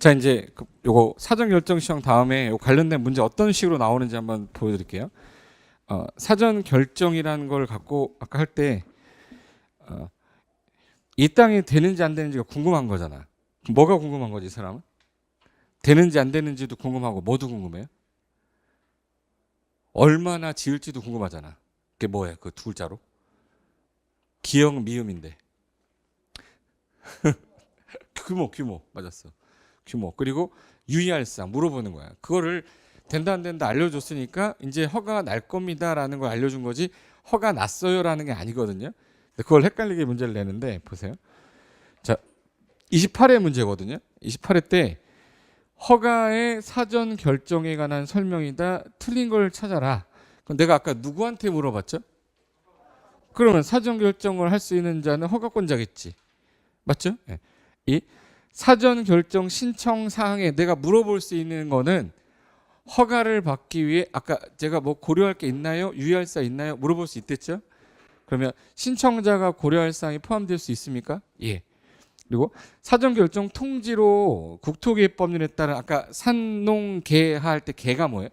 자, 이제 요거 사전 결정 시험 다음에 요 관련된 문제 어떤 식으로 나오는지 한번 보여드릴게요. 사전 결정이라는 걸 갖고 아까 할 때 이 땅이 되는지 안 되는지가 궁금한 거잖아. 뭐가 궁금한 거지, 이 사람은? 되는지 안 되는지도 궁금하고 뭐도 궁금해요? 얼마나 지을지도 궁금하잖아. 그게 뭐예요? 그 두 글자로? 기역 미음인데. 규모 맞았어. 규모. 그리고 유의할 사항 물어보는 거야. 그거를 된다 안 된다 알려줬으니까 이제 허가가 날 겁니다라는 걸 알려준 거지 허가 났어요라는 게 아니거든요. 그걸 헷갈리게 문제를 내는데 보세요. 자, 28회 문제거든요. 28회 때 허가의 사전 결정에 관한 설명이다. 틀린 걸 찾아라. 그럼 내가 아까 누구한테 물어봤죠? 그러면 사전 결정을 할 수 있는 자는 허가권자겠지. 맞죠? 네. 이 사전 결정 신청 사항에 내가 물어볼 수 있는 거는 허가를 받기 위해 아까 제가 뭐 고려할 게 있나요? 유의할 사항 있나요? 물어볼 수 있댔죠? 그러면 신청자가 고려할 사항이 포함될 수 있습니까? 예. 그리고 사전 결정 통지로 국토기획법률에 따른 아까 산농개하 할 때 개가 뭐예요?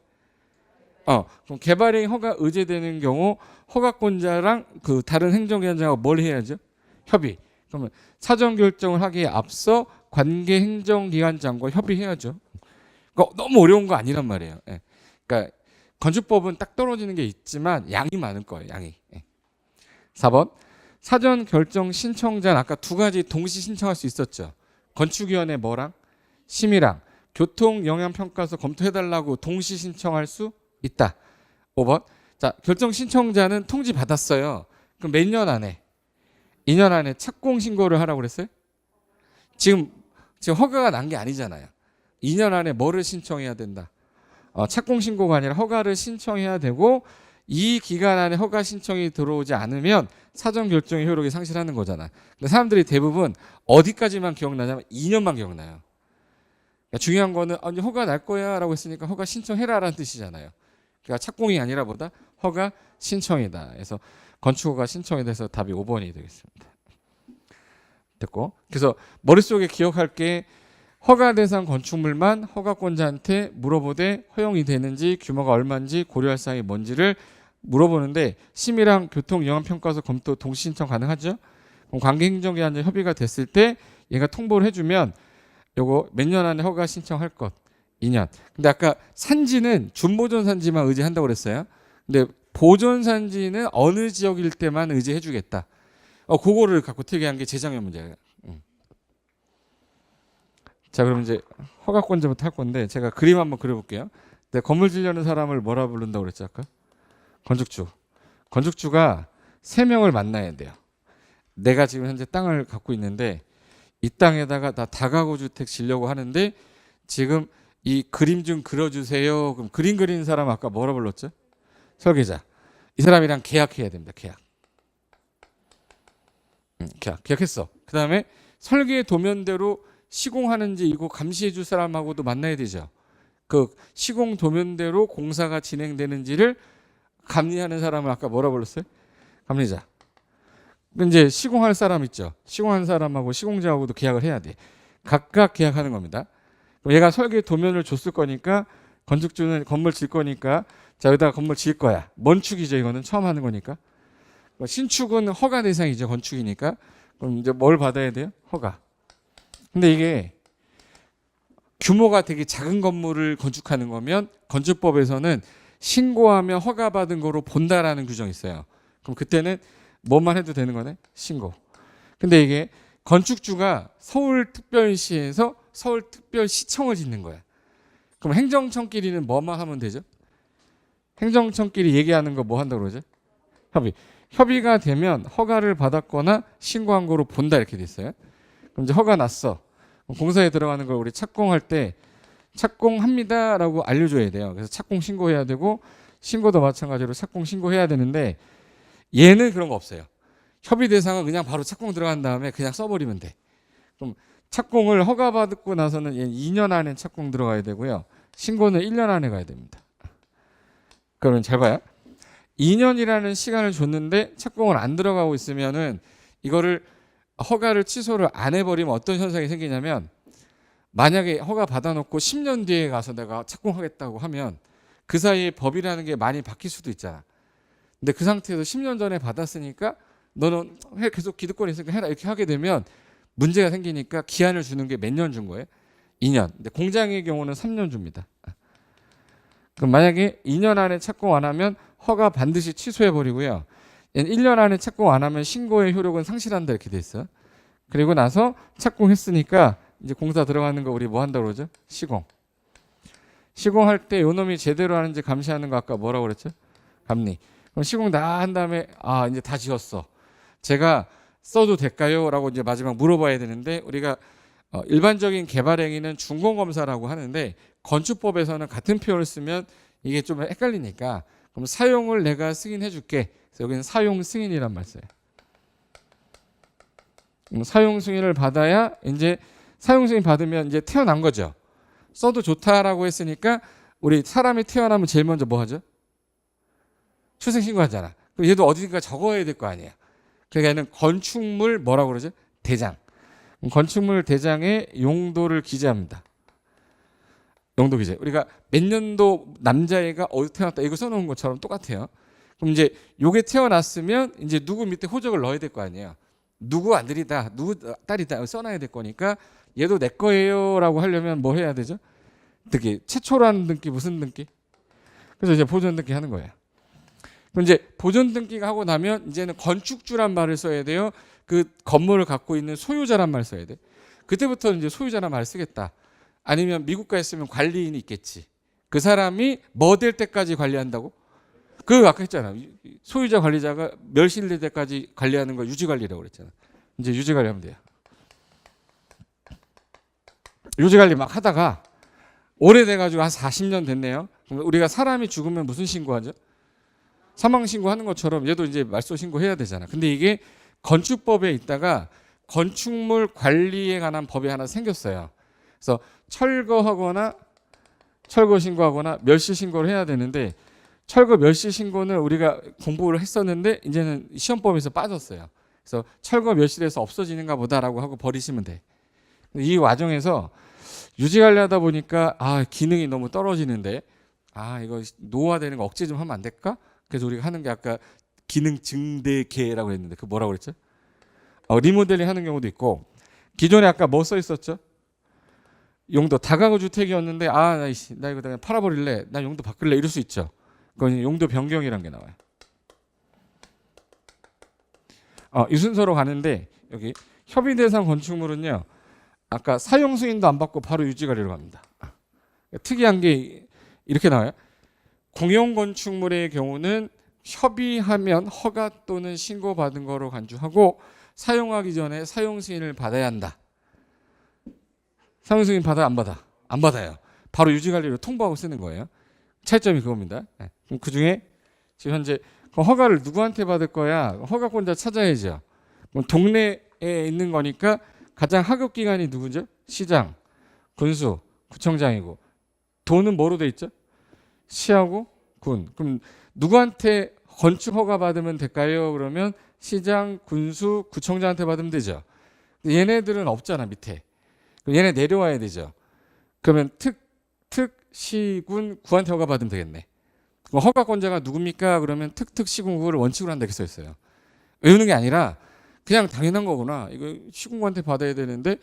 그럼 개발행위 허가 의제되는 경우 허가권자랑 그 다른 행정기관장하고 뭘 해야죠? 협의. 그러면 사전 결정을 하기에 앞서 관계 행정기관장과 협의해야죠. 그러니까 너무 어려운 거 아니란 말이에요. 예. 그러니까 건축법은 딱 떨어지는 게 있지만 양이 많을 거예요. 양이. 예. 4번 사전 결정 신청자는 아까 두 가지 동시 신청할 수 있었죠. 건축위원회 뭐랑 심의랑 교통영향평가서 검토해달라고 동시 신청할 수 있다. 5번 자 결정 신청자는 통지 받았어요. 그럼 몇 년 안에? 2년 안에 착공 신고를 하라고 그랬어요? 지금 허가가 난 게 아니잖아요. 2년 안에 뭐를 신청해야 된다? 착공 신고가 아니라 허가를 신청해야 되고 이 기간 안에 허가 신청이 들어오지 않으면 사전 결정의 효력이 상실하는 거잖아. 근데 사람들이 대부분 어디까지만 기억나냐면 2년만 기억나요. 그러니까 중요한 거는 허가 날 거야 라고 했으니까 허가 신청해라 라는 뜻이잖아요. 그러니까 착공이 아니라 보다 허가 신청이다. 그래서 건축허가 신청에 대해서 답이 5번이 되겠습니다. 됐고 그래서 머릿속에 기억할 게 허가 대상 건축물만 허가권자한테 물어보되 허용이 되는지 규모가 얼마인지 고려할 사항이 뭔지를 물어보는데 심의랑 교통영향평가서 검토 동시 신청 가능하죠? 그럼 관계행정기관장 협의가 됐을 때 얘가 통보를 해주면 요거 몇 년 안에 허가 신청할 것 2년. 근데 아까 산지는 준보존 산지만 의제한다고 그랬어요. 근데 보존 산지는 어느 지역일 때만 의제해주겠다. 그거를 갖고 특이한 게 재작년 문제예요. 자, 그럼 이제 허가권자부터 할 건데 제가 그림 한번 그려볼게요. 내가 건물 지려는 사람을 뭐라 부른다고 그랬지 아까? 건축주. 건축주가 3명을 만나야 돼요. 내가 지금 현재 땅을 갖고 있는데 이 땅에다가 나 다가구 주택 지려고 하는데 지금 이 그림 좀 그려주세요. 그럼 그림 그리는 사람 아까 뭐라 불렀죠? 설계자. 이 사람이랑 계약해야 됩니다. 계약했어. 그 다음에 설계 도면대로 시공하는지 이거 감시해 줄 사람하고도 만나야 되죠. 그 시공 도면대로 공사가 진행되는지를 감리하는 사람을 아까 뭐라 불렀어요? 감리자. 이제 시공할 사람 있죠. 시공하는 사람하고 시공자하고도 계약을 해야 돼. 각각 계약하는 겁니다. 그럼 얘가 설계 도면을 줬을 거니까 건축주는 건물 질 거니까 자 여기다가 건물 질 거야. 뭔 축이죠? 이거는 처음 하는 거니까. 신축은 허가 대상이죠. 건축이니까. 그럼 이제 뭘 받아야 돼요? 허가. 근데 이게 규모가 되게 작은 건물을 건축하는 거면 건축법에서는 신고하면 허가받은 거로 본다라는 규정이 있어요. 그럼 그때는 뭐만 해도 되는 거네? 신고. 근데 이게 건축주가 서울특별시에서 서울특별시청을 짓는 거야. 그럼 행정청끼리는 뭐만 하면 되죠? 행정청끼리 얘기하는 거 뭐 한다고 그러죠? 협의. 협의가 되면 허가를 받았거나 신고한 거로 본다 이렇게 돼 있어요. 그럼 이제 허가 났어. 공사에 들어가는 걸 우리 착공할 때 착공합니다라고 알려줘야 돼요. 그래서 착공 신고해야 되고 신고도 마찬가지로 착공 신고해야 되는데 얘는 그런 거 없어요. 협의 대상은 그냥 바로 착공 들어간 다음에 그냥 써버리면 돼. 그럼 착공을 허가받고 나서는 얘는 2년 안에 착공 들어가야 되고요. 신고는 1년 안에 가야 됩니다. 그러면 잘 봐요. 2년이라는 시간을 줬는데 착공을 안 들어가고 있으면은 이거를 허가를 취소를 안 해버리면 어떤 현상이 생기냐면 만약에 허가 받아놓고 10년 뒤에 가서 내가 착공하겠다고 하면 그 사이에 법이라는 게 많이 바뀔 수도 있잖아. 근데 그 상태에서 10년 전에 받았으니까 너는 계속 기득권이 있으니까 해라 이렇게 하게 되면 문제가 생기니까 기한을 주는 게 몇 년 준 거예요? 2년. 근데 공장의 경우는 3년 줍니다. 그럼 만약에 2년 안에 착공 안 하면 허가 반드시 취소해 버리고요. 1년 안에 착공 안 하면 신고의 효력은 상실한다 이렇게 돼 있어. 그리고 나서 착공했으니까 이제 공사 들어가는 거 우리 뭐 한다고 그러죠? 시공. 시공할 때 요놈이 제대로 하는지 감시하는 거 아까 뭐라고 그랬죠? 감리. 그럼 시공 다 한 다음에 이제 다 지었어. 제가 써도 될까요? 라고 이제 마지막 물어봐야 되는데 우리가 일반적인 개발 행위는 준공 검사라고 하는데 건축법에서는 같은 표현을 쓰면 이게 좀 헷갈리니까 그럼 사용을 내가 승인해 줄게. 그래서 여기는 사용 승인이란 말 써요. 사용 승인을 받아야 이제 사용 승인 받으면 이제 태어난 거죠. 써도 좋다라고 했으니까 우리 사람이 태어나면 제일 먼저 뭐 하죠? 출생 신고하잖아. 그럼 얘도 어디든가 적어야 될 거 아니야. 그러니까 얘는 건축물 뭐라고 그러죠? 대장. 건축물 대장의 용도를 기재합니다. 용도 기재. 우리가 몇 년도 남자애가 어디 태어났다 이거 써놓은 것처럼 똑같아요. 그럼 이제 요게 태어났으면 이제 누구 밑에 호적을 넣어야 될 거 아니에요. 누구 아들이다, 누구 딸이다 써놔야 될 거니까 얘도 내 거예요라고 하려면 뭐 해야 되죠? 등기. 최초라는 등기 무슨 등기? 그래서 이제 보존 등기 하는 거예요. 그럼 이제 보존 등기가 하고 나면 이제는 건축주란 말을 써야 돼요. 그 건물을 갖고 있는 소유자란 말 써야 돼. 그때부터 이제 소유자란 말을 쓰겠다. 아니면 미국 가 있으면 관리인이 있겠지. 그 사람이 뭐 될 때까지 관리한다고? 그 아까 했잖아. 소유자 관리자가 멸실될 때까지 관리하는 거 유지관리라고 그랬잖아. 이제 유지관리하면 돼요. 유지관리 막 하다가 오래돼가지고 한 40년 됐네요. 그럼 우리가 사람이 죽으면 무슨 신고하죠? 사망 신고하는 것처럼 얘도 이제 말소 신고해야 되잖아. 근데 이게 건축법에 있다가 건축물 관리에 관한 법이 하나 생겼어요. 그래서 철거 신고하거나 멸실 신고를 해야 되는데 철거 멸실 신고는 우리가 공부를 했었는데 이제는 시험법에서 빠졌어요. 그래서 철거 멸실에서 없어지는가 보다라고 하고 버리시면 돼. 이 과정에서 유지관리하다 보니까 기능이 너무 떨어지는데 이거 노화되는 거 억제 좀 하면 안 될까? 그래서 우리가 하는 게 아까 기능 증대계라고 했는데 그 뭐라고 그랬죠? 리모델링 하는 경우도 있고 기존에 아까 뭐 써 있었죠? 용도 다가구 주택이었는데 나 이거 그냥 팔아버릴래, 나 용도 바꿀래 이럴 수 있죠. 그건 용도 변경이라는 게 나와요. 이 순서로 가는데 여기 협의 대상 건축물은요. 아까 사용 승인도 안 받고 바로 유지관리로 갑니다. 특이한 게 이렇게 나와요. 공용 건축물의 경우는 협의하면 허가 또는 신고받은 거로 간주하고 사용하기 전에 사용 승인을 받아야 한다. 사용 승인 받아 안 받아? 안 받아요. 바로 유지관리로 통보하고 쓰는 거예요. 차이점이 그겁니다. 그럼 그중에 지금 현재 허가를 누구한테 받을 거야? 허가권자 찾아야죠. 동네에 있는 거니까 가장 하급 기관이 누구죠? 시장, 군수, 구청장이고 도는 뭐로 돼 있죠? 시하고 군. 그럼 누구한테 건축 허가 받으면 될까요? 그러면 시장, 군수, 구청장한테 받으면 되죠. 얘네들은 없잖아 밑에. 그럼 얘네 내려와야 되죠. 그러면 시군, 구한테 허가 받으면 되겠네. 그럼 허가권자가 누굽니까? 그러면 시군구를 원칙으로 한다 이렇게 써 있어요. 외우는 게 아니라 그냥 당연한 거구나. 이거 시군구한테 받아야 되는데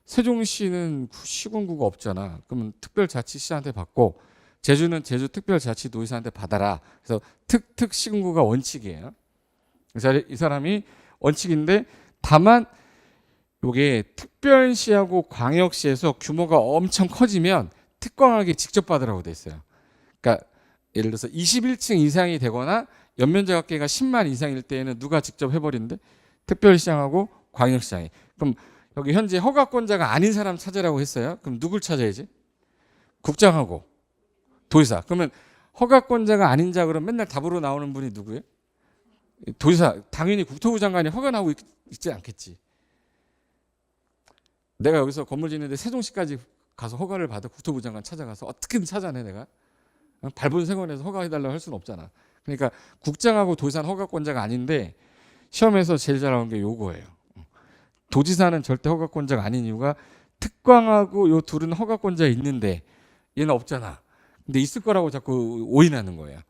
세종시는 시군구가 없잖아. 그러면 특별자치시한테 받고 제주는 제주특별자치도지사한테 받아라. 그래서 시군구가 원칙이에요. 그래서 이 사람이 원칙인데 다만 이게 특별시하고 광역시에서 규모가 엄청 커지면 특광하게 직접 받으라고 돼 있어요. 그러니까 예를 들어서 21층 이상이 되거나 연면적 합계가 10만 이상일 때에는 누가 직접 해버리는데 특별시장하고 광역시장이. 그럼 여기 현재 허가권자가 아닌 사람 찾으라고 했어요. 그럼 누굴 찾아야지? 국장하고 도지사. 그러면 허가권자가 아닌 자 그러면 맨날 답으로 나오는 분이 누구예요? 도지사. 당연히 국토부 장관이 허가 나오고 있지 않겠지. 내가 여기서 건물 짓는데 세종시까지 가서 허가를 받아 국토부 장관 찾아가서 어떻게든 찾아내 내가. 발본색원에서 허가해달라고 할 수는 없잖아. 그러니까 국장하고 도지사는 허가권자가 아닌데 시험에서 제일 잘 나온 게 요거예요. 도지사는 절대 허가권자가 아닌 이유가 특광하고 요 둘은 허가권자에 있는데 얘는 없잖아. 근데 있을 거라고 자꾸 오인하는 거예요.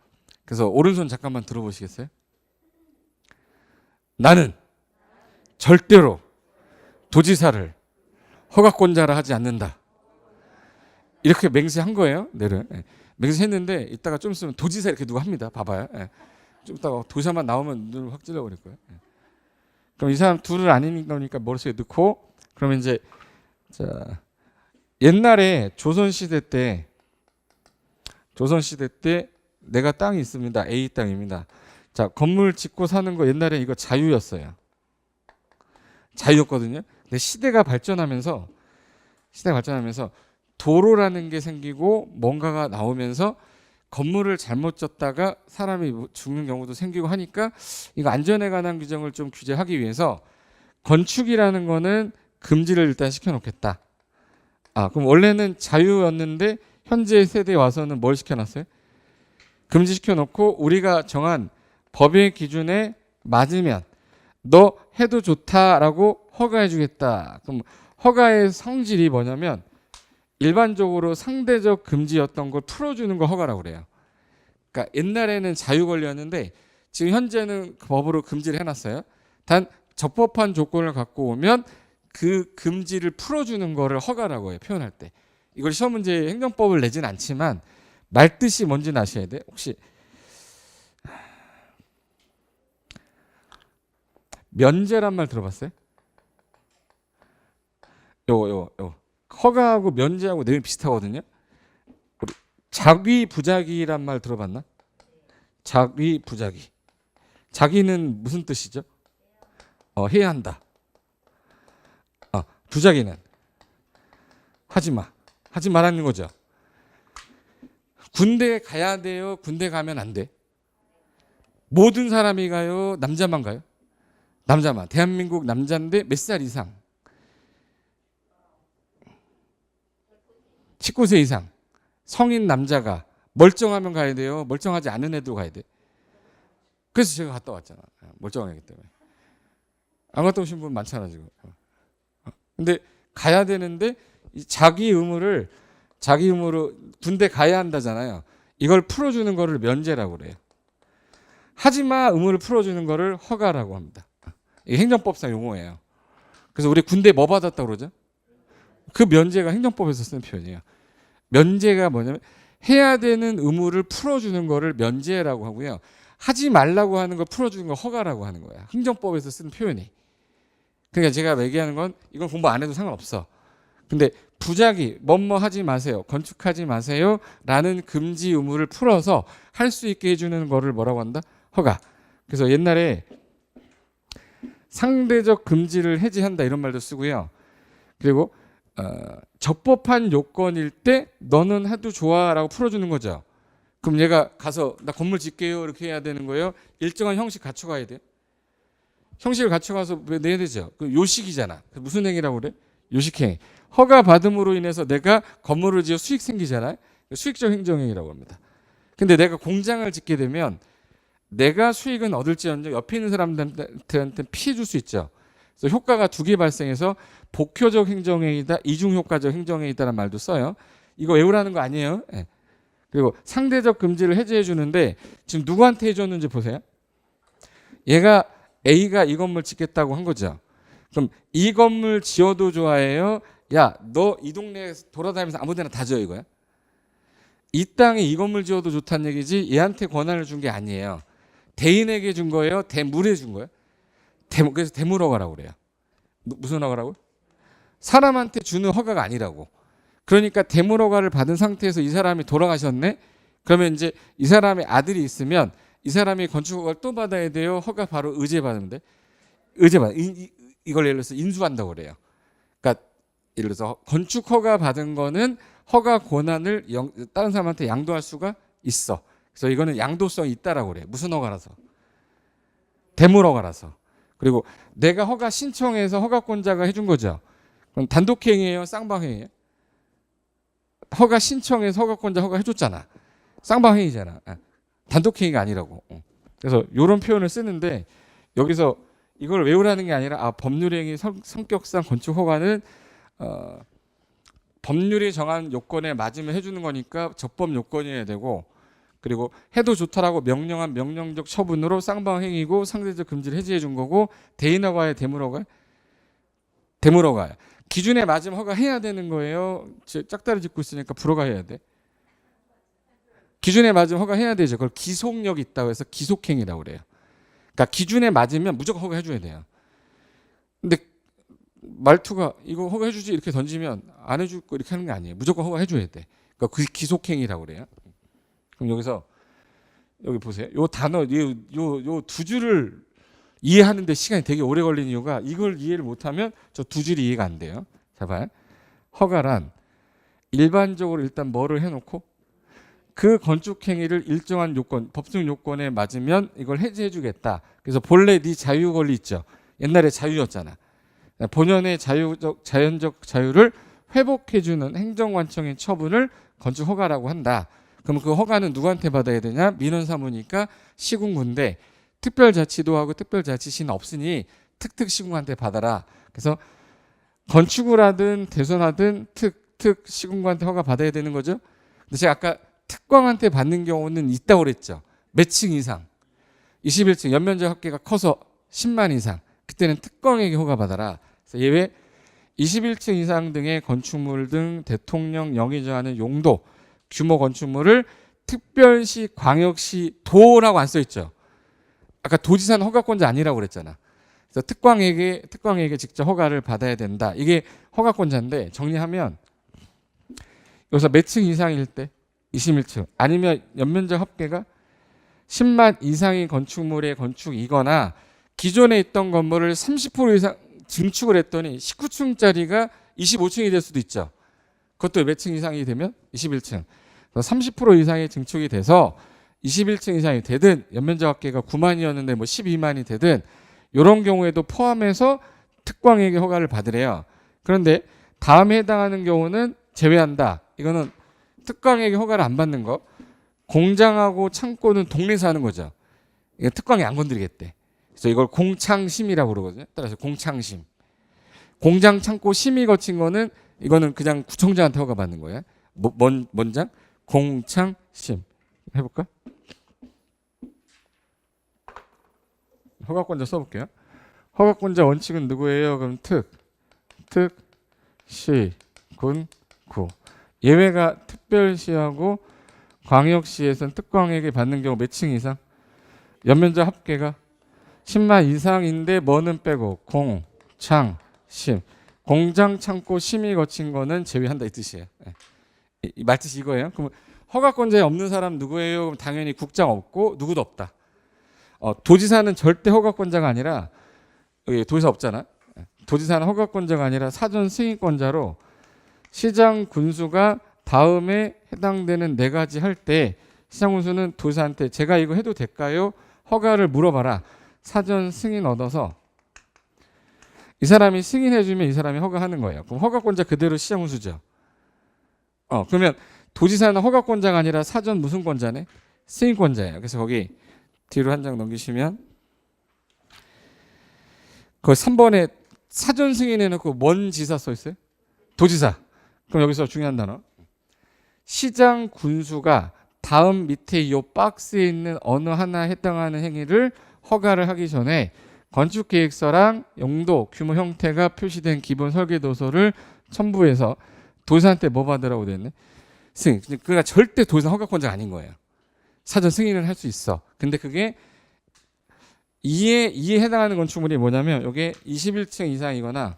그래서 오른손 잠깐만 들어보시겠어요? 나는 절대로 도지사를 허가권자라 하지 않는다. 이렇게 맹세한 거예요. 내를. 맹세했는데 이따가 좀 있으면 도지사 이렇게 누가 합니다. 봐봐요. 좀 이따가 도지사만 나오면 눈을 확 찔러버릴 거예요. 그럼 이 사람 둘을 아닌 거니까 머릿속에 넣고 그러면 이제 자 옛날에 조선시대 때 내가 땅이 있습니다. A 땅입니다. 자 건물 짓고 사는 거 옛날에 이거 자유였어요. 자유였거든요. 근데 시대가 발전하면서 도로라는 게 생기고 뭔가가 나오면서 건물을 잘못 졌다가 사람이 죽는 경우도 생기고 하니까 이거 안전에 관한 규정을 좀 규제하기 위해서 건축이라는 거는 금지를 일단 시켜놓겠다. 그럼 원래는 자유였는데 현재 세대에 와서는 뭘 시켜놨어요? 금지시켜놓고 우리가 정한 법의 기준에 맞으면 너 해도 좋다라고 허가해주겠다. 그럼 허가의 성질이 뭐냐면 일반적으로 상대적 금지였던 걸 풀어주는 거 허가라고 그래요. 그러니까 옛날에는 자유 권리였는데 지금 현재는 법으로 금지를 해놨어요. 단 적법한 조건을 갖고 오면 그 금지를 풀어주는 거를 허가라고 해요. 표현할 때. 이걸 시험 문제에 행정법을 내진 않지만 말뜻이 뭔지는 아셔야 돼. 혹시 면제란 말 들어봤어요? 요거 허가하고 면제하고 내용이 비슷하거든요. 우리 자귀부자기란 말 들어봤나? 자귀부자기. 자기는 무슨 뜻이죠? 해야 한다. 부자기는 하지 말라는 거죠. 군대 가야 돼요? 군대 가면 안 돼? 모든 사람이 가요? 남자만 가요? 남자만. 대한민국 남자인데 몇 살 이상? 19세 이상. 성인 남자가 멀쩡하면 가야 돼요? 멀쩡하지 않은 애도 가야 돼? 그래서 제가 갔다 왔잖아. 멀쩡하기 때문에. 안 갔다 오신 분 많잖아 지금. 근데 가야 되는데 자기 의무로 군대 가야 한다잖아요. 이걸 풀어주는 거를 면제라고 그래요. 하지마 의무를 풀어주는 거를 허가라고 합니다. 이게 행정법상 용어예요. 그래서 우리 군대 뭐 받았다고 그러죠? 그 면제가 행정법에서 쓰는 표현이에요. 면제가 뭐냐면 해야 되는 의무를 풀어주는 거를 면제라고 하고요. 하지 말라고 하는 걸 풀어주는 거 허가라고 하는 거야. 행정법에서 쓰는 표현이. 그러니까 제가 얘기하는 건 이건 공부 안 해도 상관없어. 근데 부작위 뭐뭐 하지 마세요. 건축하지 마세요. 라는 금지 의무를 풀어서 할 수 있게 해주는 거를 뭐라고 한다? 허가. 그래서 옛날에 상대적 금지를 해제한다 이런 말도 쓰고요. 그리고 적법한 요건일 때 너는 해도 좋아라고 풀어주는 거죠. 그럼 얘가 가서 나 건물 짓게요 이렇게 해야 되는 거예요. 일정한 형식 갖춰가야 돼요. 형식을 갖춰가서 내야 되죠. 그 요식이잖아. 무슨 행위라고 그래? 요식행위. 허가 받음으로 인해서 내가 건물을 지어 수익 생기잖아요. 수익적 행정행위라고 합니다. 근데 내가 공장을 짓게 되면 내가 수익은 얻을지언정 옆에 있는 사람들한테 피해 줄 수 있죠. 그래서 효과가 두 개 발생해서 복효적 행정행위다, 이중효과적 행정행위다라는 말도 써요. 이거 외우라는 거 아니에요. 네. 그리고 상대적 금지를 해제해 주는데 지금 누구한테 해줬는지 보세요. 얘가 A가 이 건물 짓겠다고 한 거죠. 그럼 이 건물 지어도 좋아해요? 야, 너 이 동네에 돌아다니면서 아무 데나 다 지어 이거야? 이 땅에 이 건물 지어도 좋다는 얘기지 얘한테 권한을 준 게 아니에요. 대인에게 준 거예요? 대물에 준 거예요? 그래서 대물허가라고 그래요. 무슨 허가라고? 사람한테 주는 허가가 아니라고. 그러니까 대물허가를 받은 상태에서 이 사람이 돌아가셨네? 그러면 이제 이 사람의 아들이 있으면 이 사람이 건축허가를 또 받아야 돼요? 허가 바로 의제받으면 돼? 의제받아. 이걸 예를 들어서 인수한다고 그래요. 그러니까 예를 들어서 건축허가 받은 거는 허가 권한을 다른 사람한테 양도할 수가 있어. 그래서 이거는 양도성이 있다라고 그래요. 무슨 허가라서? 대물허가라서. 그리고 내가 허가 신청해서 허가권자가 해준 거죠. 그럼 단독행위예요? 쌍방행위예요? 허가 신청해서 허가권자 허가 해줬잖아. 쌍방행위잖아. 단독행위가 아니라고. 그래서 이런 표현을 쓰는데 여기서 이걸 외우라는 게 아니라 법률행위 성격상 건축허가는 법률이 정한 요건에 맞으면 해주는 거니까 적법 요건이어야 되고, 그리고 해도 좋다라고 명령한 명령적 처분으로 쌍방행위고 상대적 금지를 해지해 준 거고, 대인허가에 대물허가 대물허가야. 기준에 맞으면 허가해야 되는 거예요. 짝다리 짚고 있으니까 불허가해야 돼. 기준에 맞으면 허가해야 되죠. 그걸 기속력이 있다고 해서 기속행위라고 그래요. 그러니까 기준에 맞으면 무조건 허가해줘야 돼요. 근데 말투가 이거 허가해주지 이렇게 던지면 안 해줄 거 이렇게 하는 게 아니에요. 무조건 허가해줘야 돼. 그러니까 그 기속행위라고 그래요. 그럼 여기서 여기 보세요. 요 단어 요 두 줄을 이해하는데 시간이 되게 오래 걸리는 이유가, 이걸 이해를 못하면 저 두 줄이 이해가 안 돼요. 자 봐요. 허가란 일반적으로 일단 뭐를 해놓고 그 건축 행위를 일정한 요건, 법정 요건에 맞으면 이걸 해지해주겠다. 그래서 본래 네 자유 권리 있죠. 옛날에 자유였잖아. 본연의 자연적 자유를 회복해주는 행정관청의 처분을 건축 허가라고 한다. 그럼 그 허가는 누구한테 받아야 되냐? 민원사무니까 시군구인데 특별자치도하고 특별자치시는 없으니 특특시군한테 받아라. 그래서 건축을 하든 대선하든 특시군한테 허가 받아야 되는 거죠. 근데 제가 아까 특광한테 받는 경우는 있다고 그랬죠. 몇 층 이상, 21층 연면적 합계가 커서 10만 이상, 그때는 특광에게 허가 받아라. 그래서 예외 21층 이상 등의 건축물 등 대통령 영이 정하는 용도 규모 건축물을 특별시, 광역시, 도라고 안 써 있죠. 아까 도지사는 허가권자 아니라고 그랬잖아. 그래서 특광에게 직접 허가를 받아야 된다. 이게 허가권자인데, 정리하면 여기서 몇 층 이상일 때 21층 아니면 연면적 합계가 10만 이상의 건축물의 건축이거나 기존에 있던 건물을 30% 이상 증축을 했더니 19층짜리가 25층이 될 수도 있죠. 그것도 몇 층 이상이 되면 21층. 30% 이상의 증축이 돼서 21층 이상이 되든 연면적 합계가 9만이었는데 뭐 12만이 되든 이런 경우에도 포함해서 특광에게 허가를 받으래요. 그런데 다음에 해당하는 경우는 제외한다. 이거는 특광에게 허가를 안 받는 거. 공장하고 창고는 동네에서 하는 거죠. 이거 특광이 안 건드리겠대. 그래서 이걸 공창심이라고 그러거든요. 따라서 공창심. 공장 창고 심의 거친 거는 이거는 그냥 구청장한테 허가 받는 거예요. 뭔장? 공창심. 해볼까? 허가권자 써볼게요. 허가권자 원칙은 누구예요? 그럼 시, 군, 구. 예외가 특별시하고 광역시에서는 특광에게 받는 경우 몇 층 이상? 연면적 합계가 10만 이상인데 뭐는 빼고 공, 창, 심. 공장, 창고, 심의 거친 거는 제외한다 이 뜻이에요. 이 말뜻이 이거예요. 그럼 허가권자에 없는 사람 누구예요? 그럼 당연히 국장 없고 누구도 없다. 도지사는 절대 허가권자가 아니라, 여기 도지사 없잖아. 도지사는 허가권자가 아니라 사전 승인권자로 시장 군수가 다음에 해당되는 네 가지 할 때 시장 군수는 도지사한테 제가 이거 해도 될까요? 허가를 물어봐라. 사전 승인 얻어서 이 사람이 승인해주면 이 사람이 허가하는 거예요. 그럼 허가권자 그대로 시장 군수죠. 그러면 도지사는 허가권자가 아니라 사전 무슨 권자네? 승인권자예요. 그래서 거기 뒤로 한 장 넘기시면 그 3번에 사전 승인해놓고 뭔 지사 써 있어요? 도지사. 그럼 여기서 중요한 단어. 시장 군수가 다음 밑에 이 박스에 있는 어느 하나에 해당하는 행위를 허가를 하기 전에 건축계획서랑 용도, 규모, 형태가 표시된 기본 설계도서를 첨부해서 도지사한테 뭐 받으라고 돼 있네? 승인. 그러니까 절대 도지사 허가권자가 아닌 거예요. 사전 승인을 할 수 있어. 근데 그게 이에 해당하는 건축물이 뭐냐면 이게 21층 이상이거나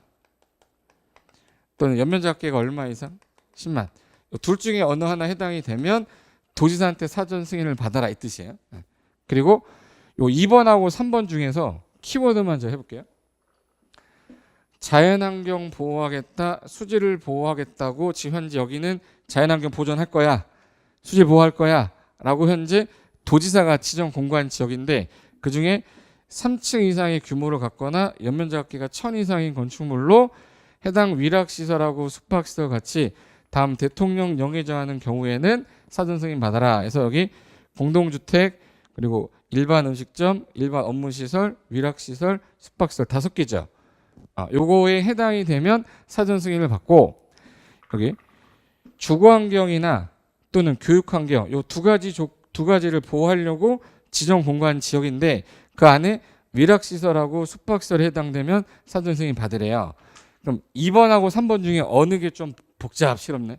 또는 연면적 합계가 얼마 이상? 10만. 둘 중에 어느 하나 해당이 되면 도지사한테 사전 승인을 받아라 이 뜻이에요. 그리고 요 2번하고 3번 중에서 키워드만 좀 해볼게요. 자연환경 보호하겠다, 수질을 보호하겠다고 지금 현재 여기는 자연환경 보존할 거야, 수질 보호할 거야 라고 현재 도지사가 지정 공간 지역인데 그중에 3층 이상의 규모를 갖거나 연면적 합계가 1000 이상인 건축물로 해당 위락시설하고 숙박시설 같이 다음 대통령 영에 정하는 경우에는 사전 승인 받아라 해서 여기 공동주택 그리고 일반 음식점, 일반 업무시설, 위락시설, 숙박시설 5개죠. 요거에 해당이 되면 사전 승인을 받고 여기 주거환경이나 또는 교육환경 요 두 가지를 보호하려고 지정 공간 지역인데 그 안에 위락시설하고 숙박시설에 해당되면 사전 승인 받으래요. 그럼 2번하고 3번 중에 어느 게 좀 복잡스럽네?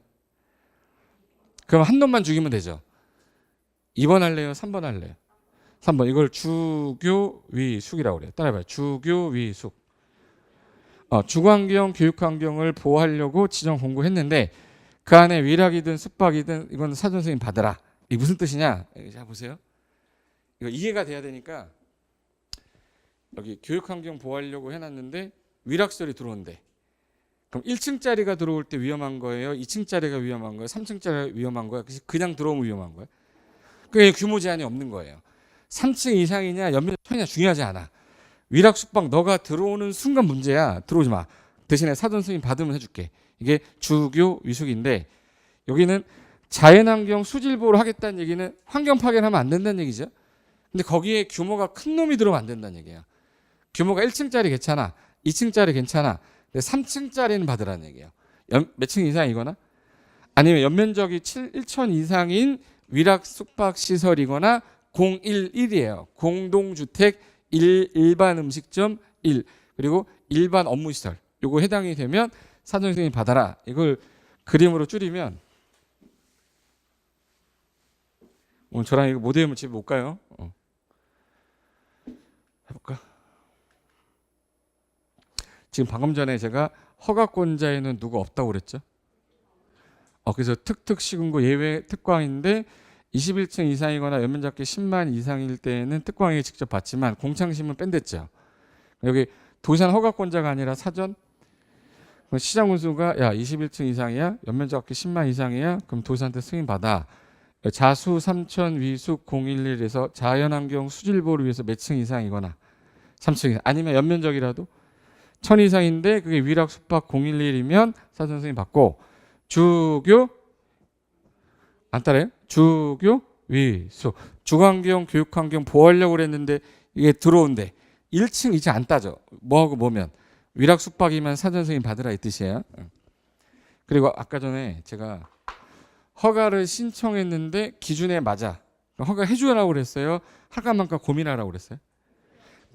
그럼 한 놈만 죽이면 되죠. 2번 할래요? 3번 할래요? 3번. 이걸 주교위숙이라고 그래요. 따라해봐요. 주교위숙. 주거환경, 교육환경을 보호하려고 지정 공고했는데 그 안에 위락이든 숙박이든 이건 사전 승인 받으라. 이게 무슨 뜻이냐? 자 보세요. 이거 이해가 돼야 되니까 여기 교육환경 보호하려고 해놨는데 위락시설이 들어온대. 그럼 1층짜리가 들어올 때 위험한 거예요? 2층짜리가 위험한 거예요? 3층짜리가 위험한 거예요? 그냥 들어오면 위험한 거예요? 그게 규모 제한이 없는 거예요. 3층 이상이냐 연면이냐 중요하지 않아. 위락 숙박 너가 들어오는 순간 문제야. 들어오지 마. 대신에 사전 승인 받으면 해줄게. 이게 주교 위숙인데 여기는 자연환경 수질 보호를 하겠다는 얘기는 환경 파괴를 하면 안 된다는 얘기죠. 근데 거기에 규모가 큰 놈이 들어오면 안 된다는 얘기야. 규모가 1층짜리 괜찮아. 2층짜리 괜찮아. 근데 3층짜리는 받으라는 얘기예요. 몇 층 이상이거나 아니면 연면적이 1천 이상인 위락 숙박 시설이거나 011이에요. 공동주택 일반 음식점 1 그리고 일반 업무시설 요거 해당이 되면 사전 승인 받아라. 이걸 그림으로 줄이면 오늘 저랑 이거 못 외우면 집에 못 가요. 해볼까? 지금 방금 전에 제가 허가권자에는 누가 없다고 그랬죠? 그래서 특특시군구 예외 특광인데 21층 이상이거나 연면적기 10만 이상일 때에는 특광이 직접 받지만 공창심은 뺀댔죠. 여기 도산 허가권자가 아니라 사전 시장 운수가 야 21층 이상이야 연면적기 10만 이상이야 그럼 도산한테 승인 받아. 자수 3천 위숙 011에서 자연환경 수질보호를 위해서 몇 층 이상이거나 3층 이상 아니면 연면적이라도 1000 이상인데 그게 위락 숙박 011이면 사전 승인 받고 주교 안 따라요? 주교 위숙 주거환경 교육환경 보호하려고 그랬는데 이게 들어온대 1층 이제 안 따져. 뭐하고 뭐면 위락 숙박이면 사전 승인 받으라 이 뜻이에요. 그리고 아까 전에 제가 허가를 신청했는데 기준에 맞아. 허가 해주라고 그랬어요. 할까 말까 고민하라고 그랬어요.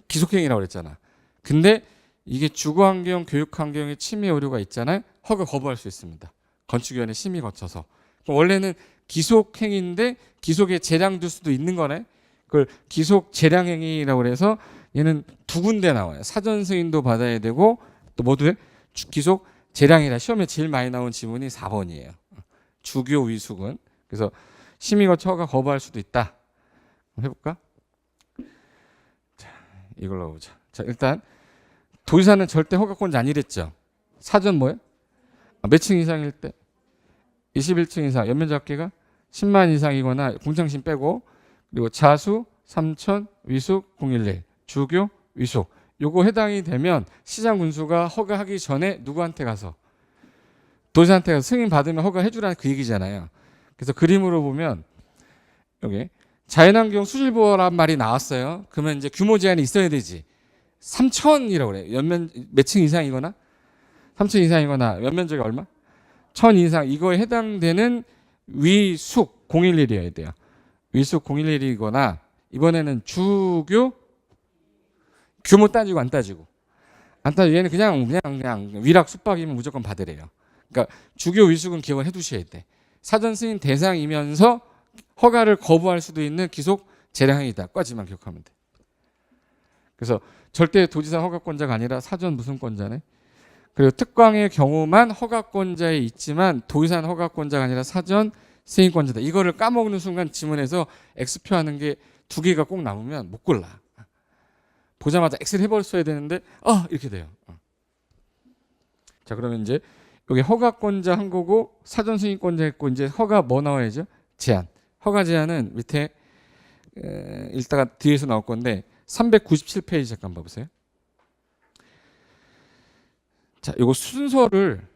기속행위라고 그랬잖아. 근데 이게 주거환경 교육환경에 침해 우려가 있잖아요. 허가 거부할 수 있습니다. 건축위원회 심의 거쳐서. 원래는 기속행위인데 기속에 재량 둘 수도 있는 거네. 그걸 기속 재량행위라고 해서 얘는 두 군데 나와요. 사전 승인도 받아야 되고 또 모두 기속 재량이라 시험에 제일 많이 나온 지문이 4번이에요. 주교 위숙은. 그래서 심의 거쳐 허가 거부할 수도 있다. 해볼까? 자, 이걸로 보자. 자, 일단 도지사는 절대 허가권자 아니랬죠. 사전 뭐예요? 몇 층 이상일 때? 21층 이상 연면적기가 10만 이상이거나 공창심 빼고 그리고 자수 3천 위숙 011 주교 위숙 요거 해당이 되면 시장 군수가 허가하기 전에 누구한테 가서 도지사한테 가서 승인 받으면 허가해 주라는 그 얘기잖아요. 그래서 그림으로 보면 여기 자연환경 수질보호란 말이 나왔어요. 그러면 이제 규모 제한이 있어야 되지. 3천이라고 그래요. 연면 몇 층 이상이거나 3층 이상이거나 연면적이 얼마? 1000 이상 이거에 해당되는 위숙 011이어야 돼요. 위숙 011이거나 이번에는 주교 규모 따지고 안 따지고 얘는 그냥 위락 숙박이면 무조건 받으래요. 그러니까 주교 위숙은 기억을 해두셔야 돼. 사전 승인 대상이면서 허가를 거부할 수도 있는 기속 재량행위다까지만 기억하면 돼. 그래서 절대 도지사 허가권자가 아니라 사전 무슨 권자네. 그리고 특광의 경우만 허가권자에 있지만 도지사는 허가권자가 아니라 사전 승인권자다. 이거를 까먹는 순간 지문에서 X표 하는 게 두 개가 꼭 남으면 못 골라. 보자마자 X를 해버렸어야 되는데 이렇게 돼요. 자 그러면 이제 여기 허가권자 한 거고 사전 승인권자 했고 이제 허가 뭐 나와야죠? 제한. 허가 제한은 밑에 읽다가 뒤에서 나올 건데 397페이지 잠깐 봐보세요. 자, 이거 순서를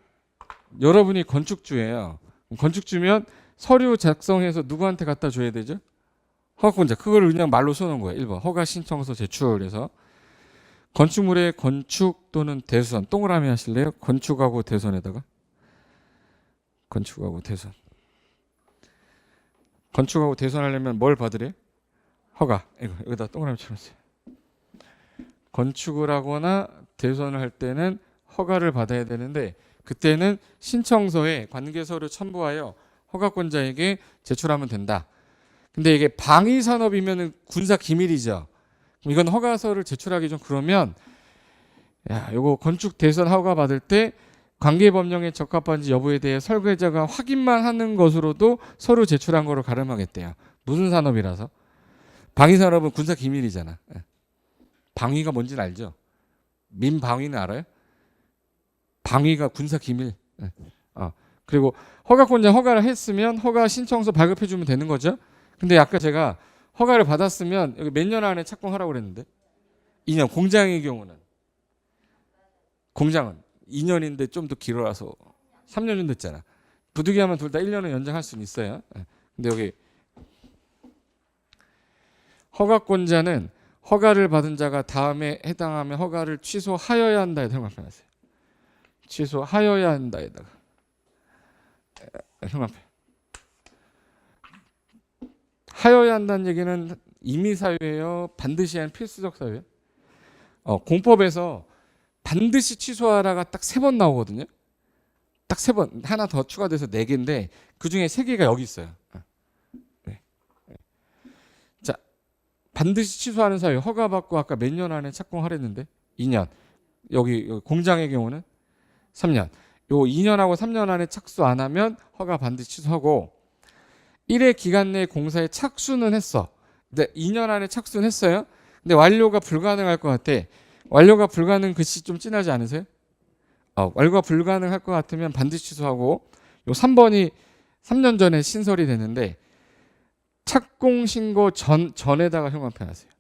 여러분이 건축주예요. 건축주면 서류 작성해서 누구한테 갖다 줘야 되죠? 허가권자. 그걸 그냥 말로 써놓은 거예요. 1번 허가 신청서 제출해서 건축물의 건축 또는 대수선 동그라미 하실래요? 건축하고 대수선에다가 건축하고 대손. 건축하고 대손하려면 뭘 받으래? 허가. 이거 여기다 동그라미 쳐놓으세요. 건축을 하거나 대손을 할 때는 허가를 받아야 되는데 그때는 신청서에 관계서를 첨부하여 허가권자에게 제출하면 된다. 근데 이게 방위산업이면 군사 기밀이죠. 이건 허가서를 제출하기 좀 그러면 요거 건축 대손 허가 받을 때 관계 법령에 적합한지 여부에 대해 설계자가 확인만 하는 것으로도 서로 제출한 거로 가름하겠대요. 무슨 산업이라서? 방위산업은 군사 기밀이잖아. 방위가 뭔지는 알죠? 민방위는 알아요? 방위가 군사 기밀. 그리고 허가권자 허가를 했으면 허가 신청서 발급해 주면 되는 거죠. 근데 아까 제가 허가를 받았으면 여기 몇 년 안에 착공하라고 그랬는데 2년. 공장의 경우는 공장은 2년인데 좀 더 길어서 3년 정도 됐잖아. 부득이하면 둘 다 1년을 연장할 수는 있어요. 근데 여기 허가권자는 허가를 받은 자가 다음에 해당하면 허가를 취소하여야 한다에 형광펜하세요. 취소하여야 한다에다가 형광펜. 하여야 한다는 얘기는 임의 사유예요? 반드시 한 필수적 사유예요? 공법에서 반드시 취소하라가 딱 3번 나오거든요. 딱 3번. 하나 더 추가돼서 4개인데 그중에 3개가 여기 있어요. 네. 자, 반드시 취소하는 사유. 허가받고 아까 몇 년 안에 착공하랬는데 2년. 여기 공장의 경우는 3년. 요 2년하고 3년 안에 착수 안 하면 허가 반드시 취소하고 1회 기간 내 공사에 착수는 했어. 근데 2년 안에 착수는 했어요. 근데 완료가 불가능할 것 같아. 완료가 불가능 글씨 좀 진하지 않으세요? 완료가 불가능할 것 같으면 반드시 취소하고 요 3번이 3년 전에 신설이 됐는데 착공 신고 전에다가 형광펜 하세요.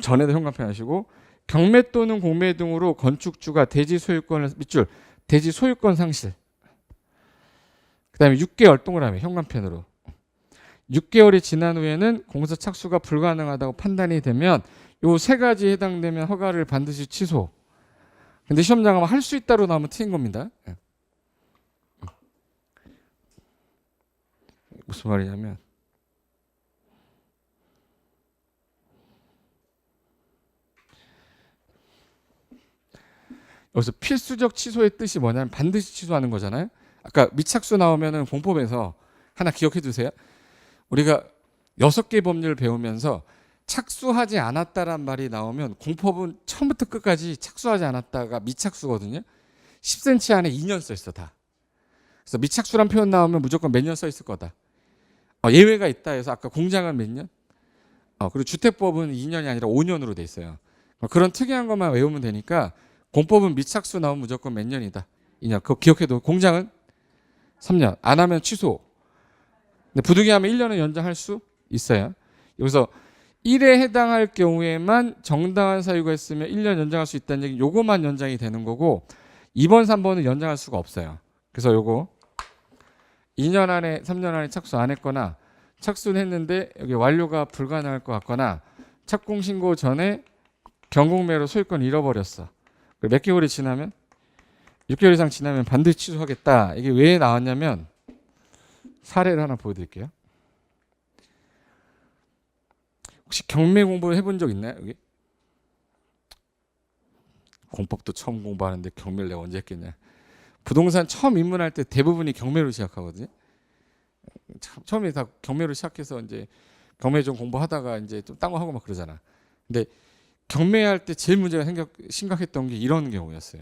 전에다 형광펜 하시고 경매 또는 공매 등으로 건축주가 대지 소유권을 밑줄 대지 소유권 상실. 그다음에 6개월 동그라미 형광펜으로 6개월이 지난 후에는 공사 착수가 불가능하다고 판단이 되면 요 3가지 해당되면 허가를 반드시 취소. 근데 시험장은 할 수 있다로 나오면 틀린 겁니다. 무슨 말이냐면 여기서 필수적 취소의 뜻이 뭐냐면 반드시 취소하는 거잖아요. 아까 미착수 나오면은 공법에서 하나 기억해 두세요. 우리가 6개 법률을 배우면서 착수하지 않았다란 말이 나오면 공법은 처음부터 끝까지 착수하지 않았다가 미착수거든요. 10cm 안에 2년 써 있어 다. 그래서 미착수란 표현 나오면 무조건 몇 년 써 있을 거다. 예외가 있다 해서 아까 공장은 몇 년? 그리고 주택법은 2년이 아니라 5년으로 돼 있어요. 그런 특이한 것만 외우면 되니까 공법은 미착수 나오면 무조건 몇 년이다. 2년. 그거 기억해도 공장은 3년. 안 하면 취소. 근데 부득이하면 1년은 연장할 수 있어요. 여기서 1에 해당할 경우에만 정당한 사유가 있으면 1년 연장할 수 있다는 얘기 요거만 연장이 되는 거고 2번, 3번은 연장할 수가 없어요. 그래서 요거 2년 안에 3년 안에 착수 안 했거나 착수는 했는데 여기 완료가 불가능할 것 같거나 착공 신고 전에 경공매로 소유권 잃어버렸어. 몇 개월이 지나면 6개월 이상 지나면 반드시 취소하겠다. 이게 왜 나왔냐면 사례를 하나 보여드릴게요. 혹시 경매 공부 해본 적 있나요? 여기? 공법도 처음 공부하는데 경매를 내가 언제 했겠냐. 부동산 처음 입문할 때 대부분이 경매로 시작하거든요. 처음에 다 경매로 시작해서 이제 경매 좀 공부하다가 이제 좀 딴 거 하고 막 그러잖아. 근데 경매할 때 제일 문제가 심각했던 게 이런 경우였어요.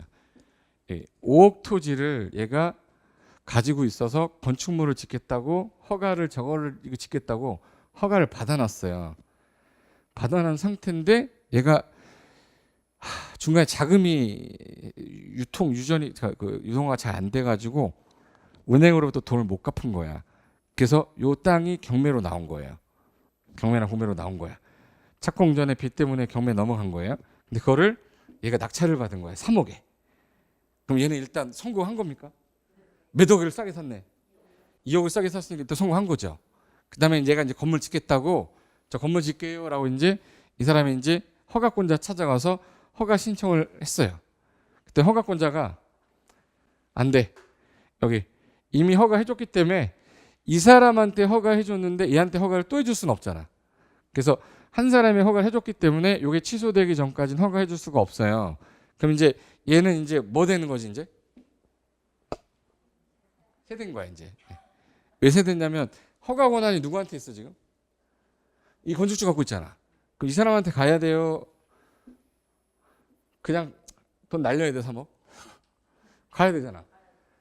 5억 토지를 얘가 가지고 있어서 건축물을 짓겠다고 허가를 저거를 이거 짓겠다고 허가를 받아놨어요. 받아놓은 상태인데 얘가 중간에 자금이 유동화가 잘 안 돼가지고 은행으로부터 돈을 못 갚은 거야. 그래서 요 땅이 경매로 나온 거예요. 경매나 공매로 나온 거야. 착공 전에 빚 때문에 경매 넘어간 거예요. 근데 그거를 얘가 낙찰을 받은 거야. 3억에. 그럼 얘는 일단 성공한 겁니까? 몇 억을 싸게 샀네. 2억을 싸게 샀으니까 또 성공한 거죠. 그다음에 얘가 이제 건물 짓겠다고 저 건물 짓게요라고 이제 이 사람이 이제 허가권자 찾아가서 허가 신청을 했어요. 그때 허가권자가 안 돼. 여기 이미 허가해줬기 때문에 이 사람한테 허가해줬는데 얘한테 허가를 또 해줄 수는 없잖아. 그래서 한 사람이 허가를 해줬기 때문에 이게 취소되기 전까지는 허가해줄 수가 없어요. 그럼 이제 얘는 이제 뭐 되는 거지 이제? 세된 거야 이제. 왜 세됐냐면 허가 권한이 누구한테 있어 지금? 이 건축주 갖고 있잖아. 그럼 이 사람한테 가야 돼요? 그냥 돈 날려야 돼 3억? 가야 되잖아.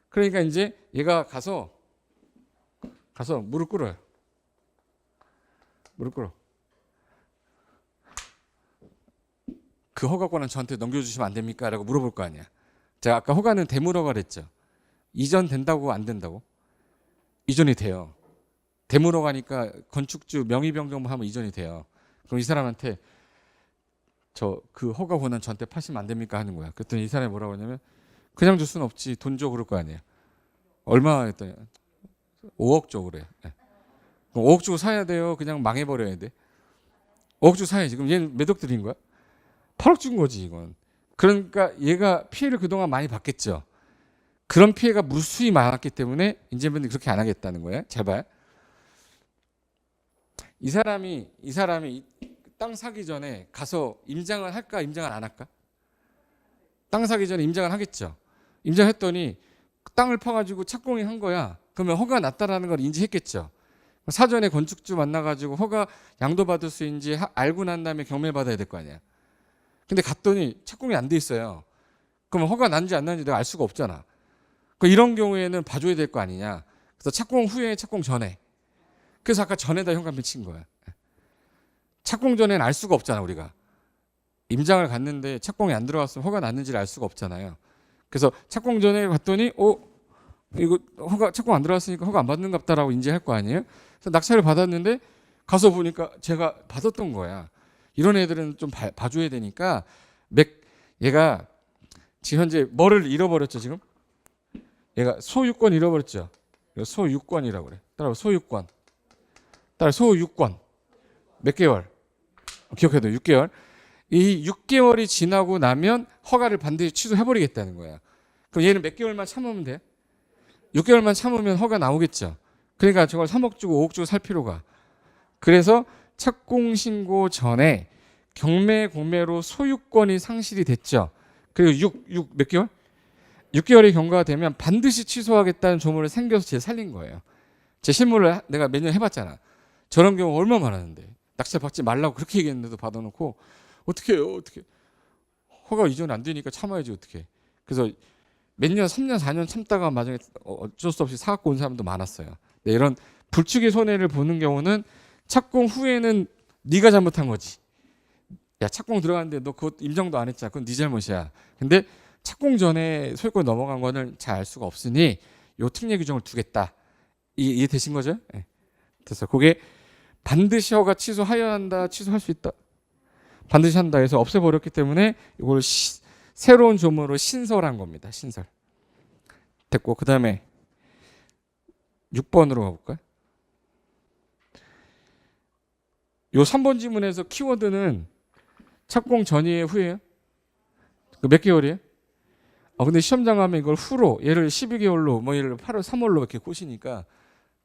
그러니까 이제 얘가 가서 무릎 꿇어요. 무릎 꿇어. 그 허가권은 저한테 넘겨주시면 안 됩니까? 라고 물어볼 거 아니야. 제가 아까 허가는 대물허가를 했죠. 이전 된다고 안 된다고? 이전이 돼요. 대물허가니까 건축주 명의 변경만 하면 이전이 돼요. 그럼 이 사람한테 저 그 허가 권한 저한테 파시면 안 됩니까? 하는 거야. 그랬더니 이 사람이 뭐라고 하냐면 그냥 줄 수는 없지. 돈 줘 그럴 거 아니에요. 얼마 했더니 5억 줘 그래. 그럼 5억 주고 사야 돼요. 그냥 망해버려야 돼. 5억 주고 사야지. 그럼 얘는 몇 억 드린 거야? 8억 준 거지 이건. 그러니까 얘가 피해를 그동안 많이 봤겠죠. 그런 피해가 무수히 많았기 때문에 이제는 그렇게 안 하겠다는 거예요. 제발. 이 사람이 땅 사기 전에 가서 임장을 할까 임장을 안 할까? 땅 사기 전에 임장을 하겠죠. 임장했더니 땅을 파가지고 착공이 한 거야. 그러면 허가 났다라는 걸 인지했겠죠. 사전에 건축주 만나가지고 허가 양도받을 수 있는지 알고 난 다음에 경매 받아야 될 거 아니야. 근데 갔더니 착공이 안 돼 있어요. 그러면 허가 난지 안 난지 내가 알 수가 없잖아. 이런 경우에는 봐줘야 될 거 아니냐. 그래서 착공 후에 착공 전에. 그래서 아까 전에다 현관 미친 거야. 착공 전에는 알 수가 없잖아 우리가. 임장을 갔는데 착공이 안 들어갔으면 허가 났는지를 알 수가 없잖아요. 그래서 착공 전에 갔더니 이거 허가 착공 안 들어갔으니까 허가 안 받는갑다라고 인지할 거 아니에요. 그래서 낙찰을 받았는데 가서 보니까 제가 받았던 거야. 이런 애들은 좀 봐줘야 되니까 얘가 지금 현재 뭐를 잃어버렸죠 지금? 얘가 소유권 잃어버렸죠. 소유권이라고 그래. 따라 소유권. 따라 소유권. 몇 개월? 기억해도 6개월. 이 6개월이 지나고 나면 허가를 반드시 취소해버리겠다는 거야. 그럼 얘는 몇 개월만 참으면 돼? 6개월만 참으면 허가 나오겠죠. 그러니까 저걸 3억 주고 5억 주고 살 필요가. 그래서 착공 신고 전에 경매 공매로 소유권이 상실이 됐죠. 그리고 몇 개월? 6개월이 경과가 되면 반드시 취소하겠다는 조문을 생겨서 제 살린 거예요. 제 실무를 내가 몇 년 해봤잖아. 저런 경우 얼마나 많았는데. 낙찰 받지 말라고 그렇게 얘기했는데도 받아놓고 어떻게 해요? 어떻게? 허가 이전 안 되니까 참아야지 어떻게. 그래서 몇 년, 3년, 4년 참다가 나중에 어쩔 수 없이 사갖고 온 사람도 많았어요. 네, 이런 불축의 손해를 보는 경우는 착공 후에는 네가 잘못한 거지. 야 착공 들어갔는데 너 그것 임정도 안 했잖아. 그건 네 잘못이야. 근데 착공 전에 소유권 넘어간 거는 잘 알 수가 없으니 요 특례 규정을 두겠다. 이해되신 거죠? 네. 됐어. 그게 반드시 허가 취소하여야 한다. 취소할 수 있다. 반드시 한다 해서 없애버렸기 때문에 이걸 새로운 조문으로 신설한 겁니다. 신설. 됐고 그 다음에 6번으로 가볼까요? 요 3번 지문에서 키워드는 착공 전이에요? 후에요? 몇 개월이에요? 근데 시험장 가면 이걸 후로 얘를 12개월로 뭐 얘를 8월 3월로 이렇게 꼬시니까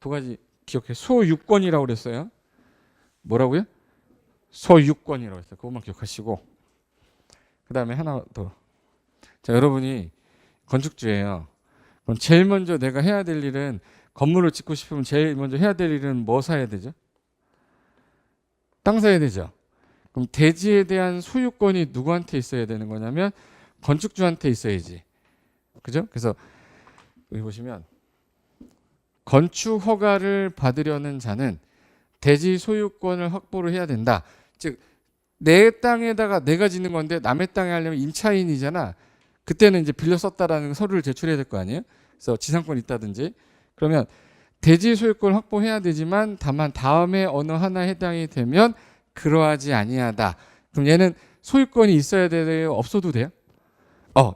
두 가지 기억해. 소유권이라고 그랬어요. 뭐라고요? 소유권이라고 했어요. 그것만 기억하시고 그 다음에 하나 더. 자 여러분이 건축주예요. 그럼 제일 먼저 내가 해야 될 일은 건물을 짓고 싶으면 제일 먼저 해야 될 일은 뭐 사야 되죠? 땅 사야 되죠. 그럼 대지에 대한 소유권이 누구한테 있어야 되는 거냐면 건축주한테 있어야지. 그죠? 그래서 여기 보시면 건축 허가를 받으려는 자는 대지 소유권을 확보를 해야 된다. 즉 내 땅에다가 내가 짓는 건데 남의 땅에 하려면 임차인이잖아. 그때는 이제 빌려 썼다라는 서류를 제출해야 될 거 아니에요? 그래서 지상권 있다든지 그러면 대지 소유권을 확보해야 되지만 다만 다음에 어느 하나에 해당이 되면 그러하지 아니하다. 그럼 얘는 소유권이 있어야 돼요? 없어도 돼요?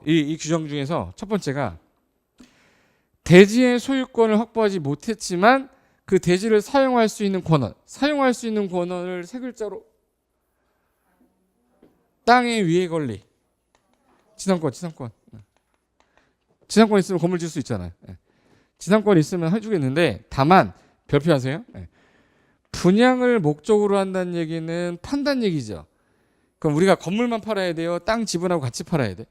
이 규정 중에서 첫 번째가 대지의 소유권을 확보하지 못했지만 그 대지를 사용할 수 있는 권한, 사용할 수 있는 권한을 세 글자로 땅의 위에 권리, 지상권 있으면 건물 지을 수 있잖아요. 지상권 있으면 해주겠는데 다만 별표하세요. 네. 분양을 목적으로 한다는 얘기는 판단 얘기죠. 그럼 우리가 건물만 팔아야 돼요? 땅 지분하고 같이 팔아야 돼?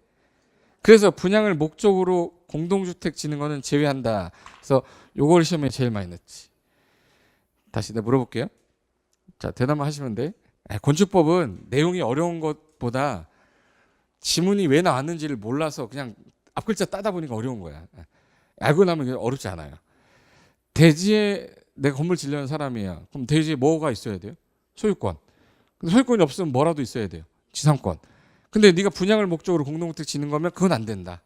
그래서 분양을 목적으로 공동주택 짓는 거는 제외한다. 그래서 요걸 시험에 제일 많이 넣지. 다시 내가 물어볼게요. 자, 대답만 하시면 돼. 건축법은 내용이 어려운 것보다 지문이 왜 나왔는지를 몰라서 그냥 앞글자 따다 보니까 어려운 거야. 알고 나면 어렵지 않아요. 대지에 내가 건물 지려는 사람이야. 그럼 대지에 뭐가 있어야 돼요? 소유권. 근데 소유권이 없으면 뭐라도 있어야 돼요. 지상권. 근데 네가 분양을 목적으로 공동주택 짓는 거면 그건 안 된다.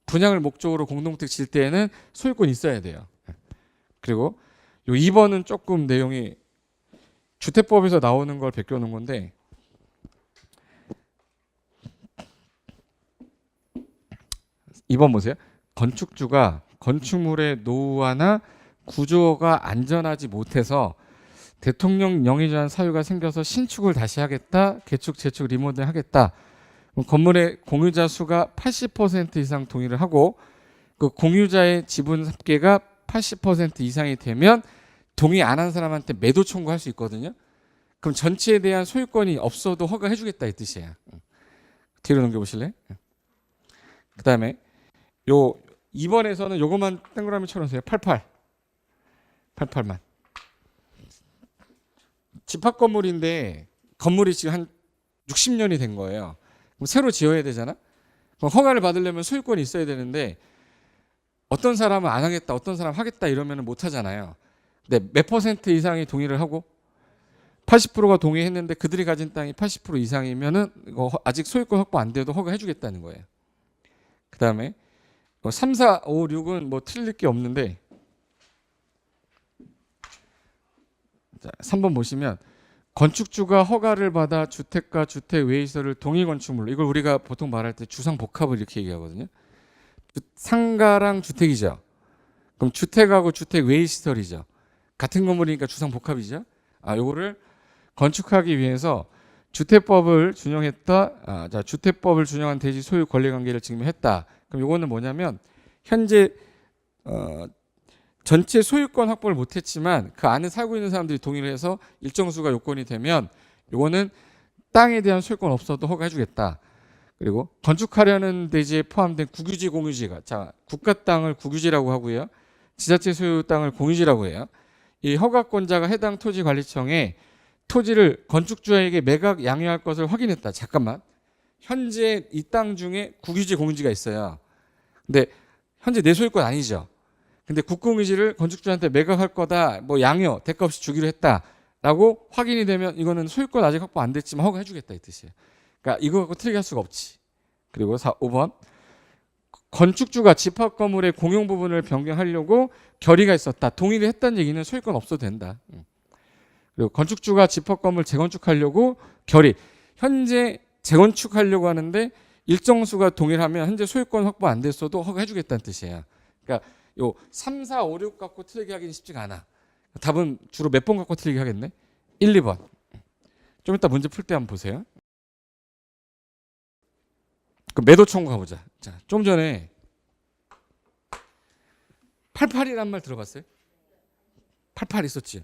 분양을 목적으로 공동주택 질 때에는 소유권이 있어야 돼요. 그리고 요 2번은 조금 내용이 주택법에서 나오는 걸 베껴놓은 건데, 2번 보세요. 건축주가 건축물의 노후화나 구조가 안전하지 못해서 대통령 영의정한 사유가 생겨서 신축을 다시 하겠다, 개축, 재축, 리모델링 하겠다. 건물의 공유자 수가 80% 이상 동의를 하고 그 공유자의 지분 합계가 80% 이상이 되면 동의 안 한 사람한테 매도 청구할 수 있거든요. 그럼 전체에 대한 소유권이 없어도 허가해 주겠다 이 뜻이에요. 뒤로 넘겨보실래요? 그 다음에 요 2번에서는 요것만 동그라미 쳐놓으세요. 88만. 집합 건물인데 건물이 지금 한 60년이 된 거예요. 그럼 새로 지어야 되잖아. 그럼 허가를 받으려면 소유권이 있어야 되는데 어떤 사람은 안 하겠다, 어떤 사람은 하겠다 이러면 못 하잖아요. 근데 몇 퍼센트 이상이 동의를 하고 80%가 동의했는데 그들이 가진 땅이 80% 이상이면은 이거 아직 소유권 확보 안 돼도 허가해 주겠다는 거예요. 그 다음에 3, 4, 5, 6은 뭐 틀릴 게 없는데, 자, 3번 보시면 건축주가 허가를 받아 주택과 주택 외의시설을 동일 건축물로, 이걸 우리가 보통 말할 때 주상복합을 이렇게 얘기하거든요. 상가랑 주택이죠. 그럼 주택하고 주택 외의시설이죠. 같은 건물이니까 주상복합이죠. 요거를 건축하기 위해서 주택법을 준용했다. 자, 주택법을 준용한 대지 소유 권리 관계를 증명했다. 그럼 요거는 뭐냐면 현재 전체 소유권 확보를 못했지만 그 안에 살고 있는 사람들이 동의를 해서 일정 수가 요건이 되면 요거는 땅에 대한 소유권 없어도 허가해주겠다. 그리고 건축하려는 대지에 포함된 국유지, 공유지가, 자, 국가 땅을 국유지라고 하고요, 지자체 소유 땅을 공유지라고 해요. 이 허가권자가 해당 토지관리청에 토지를 건축주에게 매각 양유할 것을 확인했다. 잠깐만, 현재 이 땅 중에 국유지, 공유지가 있어요. 근데 현재 내 소유권 아니죠. 근데 국공유지를 건축주한테 매각할 거다, 뭐 양유 대가 없이 주기로 했다라고 확인이 되면 이거는 소유권 아직 확보 안 됐지만 허가해주겠다 이 뜻이에요. 그러니까 이거 갖고 틀리게 할 수가 없지. 그리고 5번 건축주가 집합 건물의 공용 부분을 변경하려고 결의가 있었다. 동의를 했다는 얘기는 소유권 없어도 된다. 그리고 건축주가 집합 건물 재건축하려고 결의, 현재 재건축하려고 하는데 일정 수가 동의를 하면 현재 소유권 확보 안 됐어도 허가해주겠다는 뜻이에요. 그러니까 요 3, 4, 5, 6 갖고 틀리게 하기는 쉽지가 않아. 답은 주로 몇 번 갖고 틀리게 하겠네? 1, 2번. 좀 이따 문제 풀 때 한번 보세요. 그 매도 청구 가보자. 자, 좀 전에 88이란 말 들어봤어요? 88 있었지.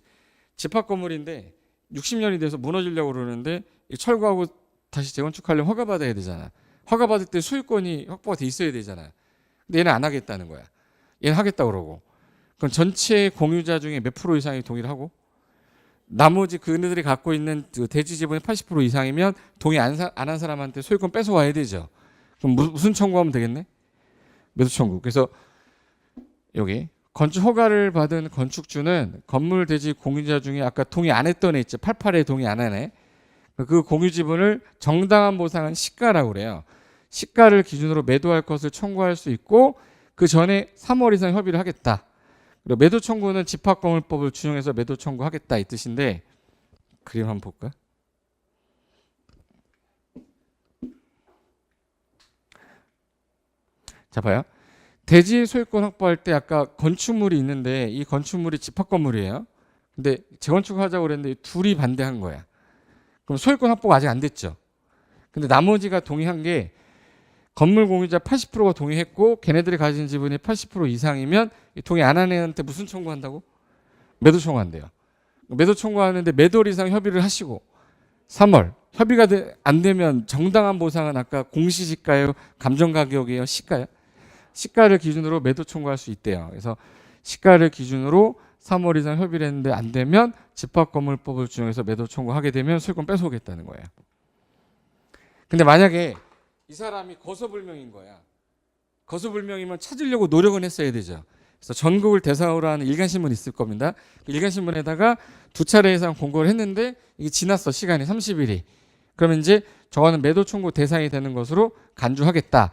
집합 건물인데 60년이 돼서 무너지려고 그러는데 철거하고 다시 재건축하려면 허가 받아야 되잖아. 허가 받을 때 소유권이 확보가 돼 있어야 되잖아. 근데 얘는 안 하겠다는 거야. 얘는 하겠다 그러고. 그럼 전체 공유자 중에 몇 프로 이상이 동의를 하고, 나머지 그들이 갖고 있는 대지 지분의 80% 이상이면 동의 안 한 사람한테 소유권 뺏어와야 되죠. 그럼 무슨 청구하면 되겠네? 매도 청구. 그래서 여기 건축 허가를 받은 건축주는 건물 대지 공유자 중에 아까 동의 안 했던 애 있죠. 88에 동의 안 하네. 그 공유 지분을 정당한 보상은 시가라고 그래요. 시가를 기준으로 매도할 것을 청구할 수 있고 그 전에 3월 이상 협의를 하겠다. 그리고 매도 청구는 집합건물법을 준용해서 매도 청구하겠다 이 뜻인데, 그림 한번 볼까? 자, 봐요. 대지 소유권 확보할 때 아까 건축물이 있는데 이 건축물이 집합건물이에요. 근데 재건축하자고 그랬는데 둘이 반대한 거야. 그럼 소유권 확보가 아직 안 됐죠. 근데 나머지가 동의한 게 건물 공유자 80%가 동의했고 걔네들이 가진 지분이 80% 이상이면 이 동의 안 하는 애한테 무슨 청구한다고? 매도 청구한대요. 매도 청구하는데 몇 월 이상 협의를 하시고 3월 협의가 안 되면 정당한 보상은 아까 공시지가예요, 감정가격이에요, 시가요? 시가를 기준으로 매도 청구할 수 있대요. 그래서 시가를 기준으로 3월 이상 협의를 했는데 안 되면 집합건물법을 준용해서 매도 청구하게 되면 소유권 뺏어오겠다는 거예요. 근데 만약에 이 사람이 거소불명인 거야. 거소불명이면 찾으려고 노력은 했어야 되죠. 그래서 전국을 대상으로 하는 일간신문 있을 겁니다. 일간신문에다가 2차례 이상 공고를 했는데 이게 지났어, 시간이 30일이. 그러면 이제 저거는 매도 청구 대상이 되는 것으로 간주하겠다.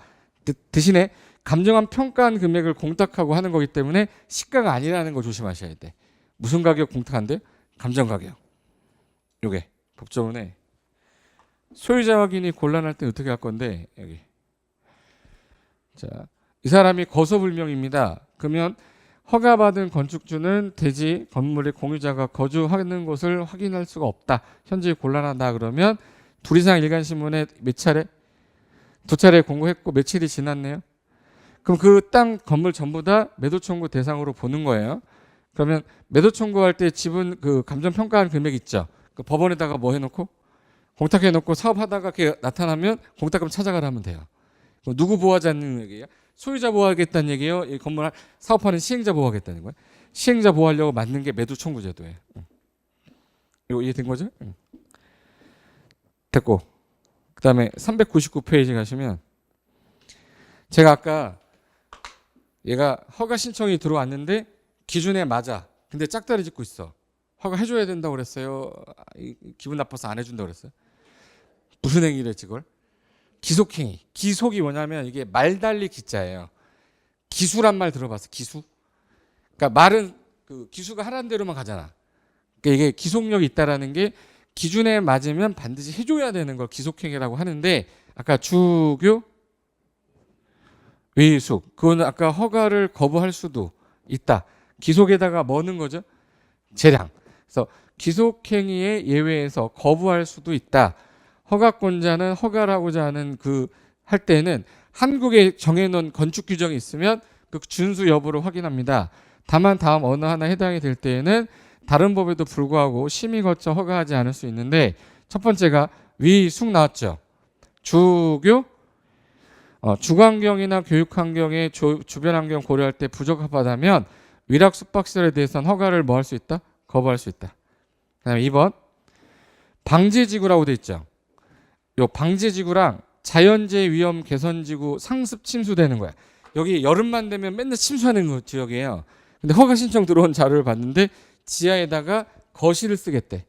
대신에 감정한 평가한 금액을 공탁하고 하는 거기 때문에 시가가 아니라는 거 조심하셔야 돼. 무슨 가격 공탁한대요? 감정가격. 요게 법조문에 소유자 확인이 곤란할 때 어떻게 할 건데, 여기. 자, 이 사람이 거소불명입니다. 그러면 허가받은 건축주는 대지 건물의 공유자가 거주하는 곳을 확인할 수가 없다. 현재 곤란하다. 그러면 둘 이상 일간신문에 몇 차례? 2차례 공고했고 며칠이 지났네요. 그럼 그 땅 건물 전부 다 매도 청구 대상으로 보는 거예요. 그러면 매도 청구할 때 지분 그 감정 평가한 금액 있죠. 그 법원에다가 뭐 해놓고 공탁해놓고 사업하다가 그게 나타나면 공탁금 찾아가라 하면 돼요. 누구 보호하자는 얘기예요? 소유자 보호하겠다는 얘기예요? 이 건물 사업하는 시행자 보호하겠다는 거예요? 시행자 보호하려고 만든 게 매도 청구 제도예요. 이거 이해된 거죠? 됐고, 그 다음에 399페이지 가시면 제가 아까 얘가 허가 신청이 들어왔는데 기준에 맞아. 근데 짝다리 짓고 있어. 허가 해줘야 된다고 그랬어요. 기분 나빠서 안 해준다고 그랬어요. 무슨 행위를 했지 그걸? 기속행위. 기속이 뭐냐면 이게 말달리 기자예요. 기수란 말 들어봤어? 기수? 그러니까 말은 그 기수가 하라는 대로만 가잖아. 그러니까 이게 기속력이 있다라는 게 기준에 맞으면 반드시 해줘야 되는 걸 기속행위라고 하는데 아까 주교 위숙 그거는 아까 허가를 거부할 수도 있다. 기속에다가 뭐 넣는 거죠? 재량. 그래서 기속행위의 예외에서 거부할 수도 있다. 허가권자는 허가를 하고자 하는 그 할 때는 한국에 정해놓은 건축 규정이 있으면 그 준수 여부를 확인합니다. 다만 다음 어느 하나 해당이 될 때에는 다른 법에도 불구하고 심의 거쳐 허가하지 않을 수 있는데 첫 번째가 위숙 나왔죠. 주교 주거환경이나 교육환경의 주변 환경 고려할 때 부적합하다면 위락 숙박시설에 대해서는 허가를 뭐 할 수 있다? 거부할 수 있다. 그다음에 2번 방제지구라고 돼 있죠. 요 방제지구랑 자연재해 위험 개선지구 상습 침수되는 거야. 여기 여름만 되면 맨날 침수하는 그 지역이에요. 근데 허가 신청 들어온 자료를 봤는데 지하에다가 거실을 쓰겠대.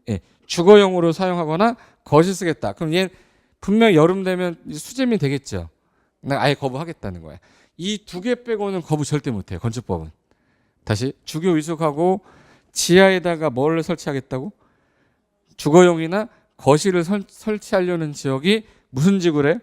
예, 주거용으로 사용하거나 거실 쓰겠다. 그럼 얘 분명 여름 되면 수재미 되겠죠. 나 아예 거부하겠다는 거야. 이 두 개 빼고는 거부 절대 못해요. 건축법은. 다시 주교 위숙하고 지하에다가 뭘 설치하겠다고? 주거용이나 거실을 설치하려는 지역이 무슨 지구래?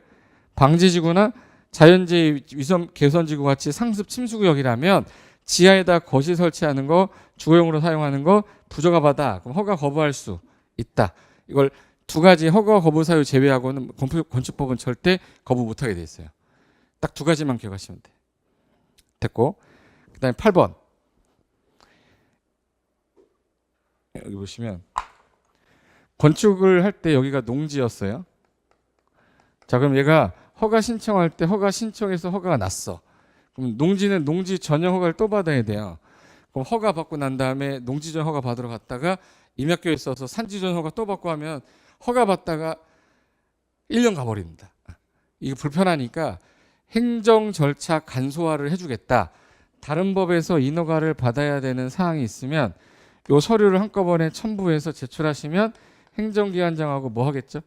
방제지구나 자연재해 위험 개선지구 같이 상습 침수구역이라면 지하에다 거실 설치하는 거 주거용으로 사용하는 거 부적합하다. 그럼 허가 거부할 수 있다. 이걸 두 가지 허가 거부 사유 제외하고는 건축법은 절대 거부 못하게 돼 있어요. 딱 두 가지만 기억하시면 돼. 됐고, 그다음에 8번 여기 보시면 건축을 할 때 여기가 농지였어요. 자, 그럼 얘가 허가 신청할 때 허가 신청해서 허가가 났어. 그럼 농지는 농지 전용 허가를 또 받아야 돼요. 그럼 허가 받고 난 다음에 농지전 허가 받으러 갔다가 임약교에 있어서 산지전 허가 또 받고 하면 허가 받다가 1년 가버립니다. 이게 불편하니까 행정 절차 간소화를 해주겠다. 다른 법에서 인허가를 받아야 되는 사항이 있으면 이 서류를 한꺼번에 첨부해서 제출하시면 행정기관장하고 뭐 하겠죠?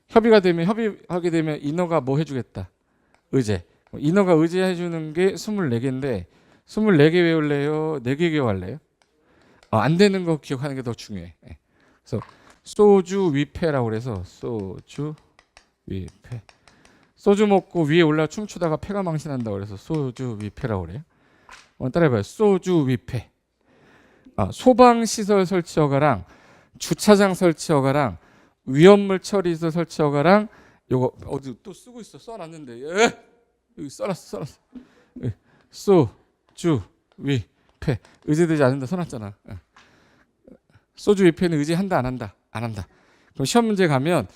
협의하게 되면 인허가 뭐 해주겠다. 의제. 인허가 의제해주는 게 24개인데 24개 외울래요? 4개 기억할래요? 안 되는 거 기억하는 게 더 중요해. 그래서 소주 위패라고 그래서 소주 위패. 소주 먹고 위에 올라 춤추다가 폐가 망신한다고 그래서 소주 위패라고 그래요. 따라해봐요. 소주 위패. 소방시설 설치 허가랑 주차장 설치 허가랑 위험물 처리시설 설치 허가랑 요거 어디 또 쓰고 있어. 써놨는데 여기 써놨어. 소주 위패 의제되지 않는다 써놨잖아. 소주 위패는 의제한다 안 한다? 안 한다. 그럼 시험 문제 가면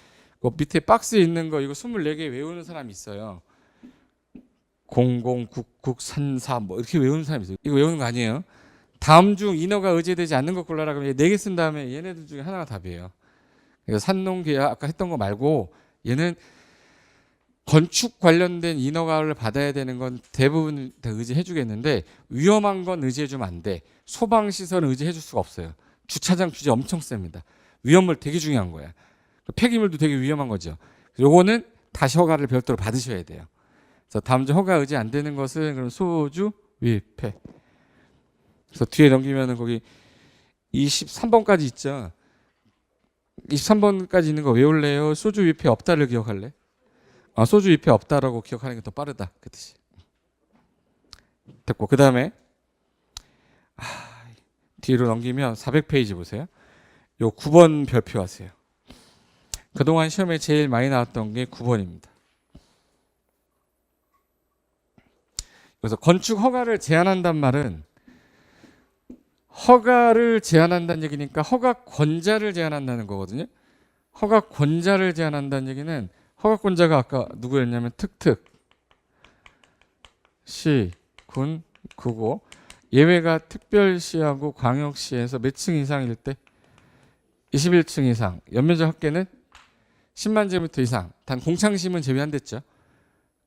그 밑에 박스에 있는 거 이거 24개 외우는 사람이 있어요. 009933 뭐 이렇게 외우는 사람이 있어요. 이거 외우는 거 아니에요. 다음 중 인어가 의제되지 않는 거 골라라. 그러면 4개 쓴 다음에 얘네들 중에 하나가 답이에요. 그래서 산농계약 아까 했던 거 말고 얘는 건축 관련된 인허가를 받아야 되는 건 대부분 다 의지해 주겠는데 위험한 건 의지해 주면 안 돼. 소방시설은 의지해 줄 수가 없어요. 주차장 규제 엄청 셉니다. 위험물 되게 중요한 거야. 폐기물도 되게 위험한 거죠. 요거는 다시 허가를 별도로 받으셔야 돼요. 그래서 다음 주 허가 의지 안 되는 것은 그럼 소주 위패. 그래서 뒤에 넘기면은 거기 23번까지 있죠. 23번까지 있는 거 외울래요? 소주 위패 없다를 기억할래? 소주 위패 없다라고 기억하는 게 더 빠르다 그 뜻이. 됐고 그 다음에 뒤로 넘기면 400페이지 보세요. 요 9번 별표하세요. 그동안 시험에 제일 많이 나왔던 게 9번입니다. 그래서 건축 허가를 제한한단 말은 허가를 제한한다는 얘기니까 허가권자를 제한한다는 거거든요. 허가권자를 제한한다는 얘기는 허가권자가 아까 누구였냐면 특특, 시, 군, 구고 예외가 특별시하고 광역시에서 몇 층 이상일 때 21층 이상 연면적 합계는 10만 제곱미터 이상 단 공창심은 제외한댔죠.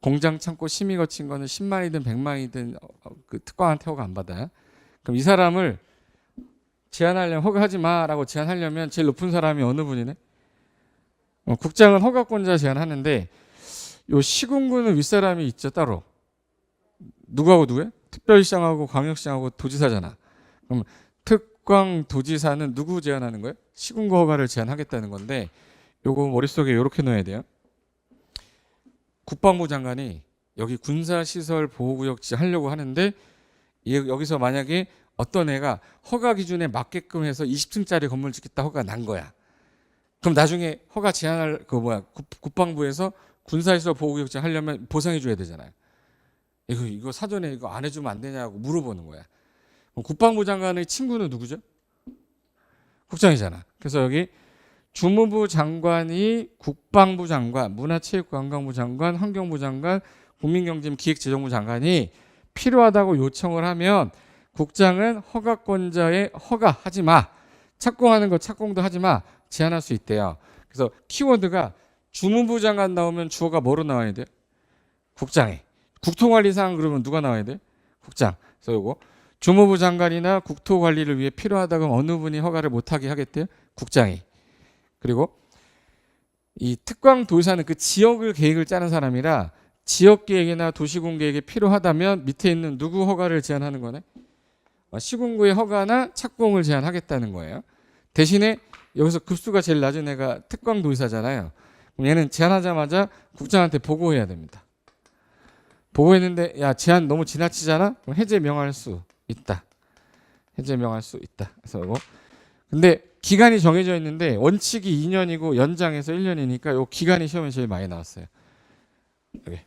공장 창고 심의 거친 거는 10만이든 100만이든 그 특광한테 허가 안 받아요. 그럼 이 사람을 제한하려면 허가하지 마라고 제한하려면 제일 높은 사람이 어느 분이네? 국장은 허가권자 제한하는데 요 시군구는 윗사람이 있죠 따로. 누구하고 누구야? 특별시장하고 광역시장하고 도지사잖아. 그럼 특광 도지사는 누구 제한하는 거예요? 시군구 허가를 제한하겠다는 건데 요거 머릿속에 요렇게 넣어야 돼요. 국방부 장관이 여기 군사시설 보호구역 하려고 하는데 여기서 만약에 어떤 애가 허가 기준에 맞게끔 해서 20층짜리 건물 짓겠다 허가 난 거야. 그럼 나중에 허가 제한할 국방부에서 군사시설 보호구역 하려면 보상해 줘야 되잖아요. 이거 사전에 이거 안 해주면 안 되냐고 물어보는 거야. 그럼 국방부 장관의 친구는 누구죠? 국장이잖아. 그래서 여기 주무부 장관이 국방부 장관, 문화체육관광부 장관, 환경부 장관, 국민경제기획재정부 장관이 필요하다고 요청을 하면 국장은 허가권자의 허가하지 마. 착공하는 거 착공도 하지 마. 제한할 수 있대요. 그래서 키워드가 주무부 장관 나오면 주어가 뭐로 나와야 돼? 국장이. 국토관리상 그러면 누가 나와야 돼? 국장. 그래서 이거 주무부 장관이나 국토관리를 위해 필요하다고 어느 분이 허가를 못하게 하겠대요? 국장이. 그리고 이 특광도지사는 그 지역을 계획을 짜는 사람이라 지역계획이나 도시군계획이 필요하다면 밑에 있는 누구 허가를 제한하는 거네? 시군구의 허가나 착공을 제한하겠다는 거예요. 대신에 여기서 급수가 제일 낮은 애가 특광도지사잖아요. 그럼 얘는 제한하자마자 국장한테 보고해야 됩니다. 보고했는데 야 제한 너무 지나치잖아? 그럼 해제 명할 수 있다. 해제 명할 수 있다. 그래서 이거 근데 기간이 정해져 있는데 원칙이 2년이고 연장해서 1년이니까 요 기간이 시험에 제일 많이 나왔어요. 여기.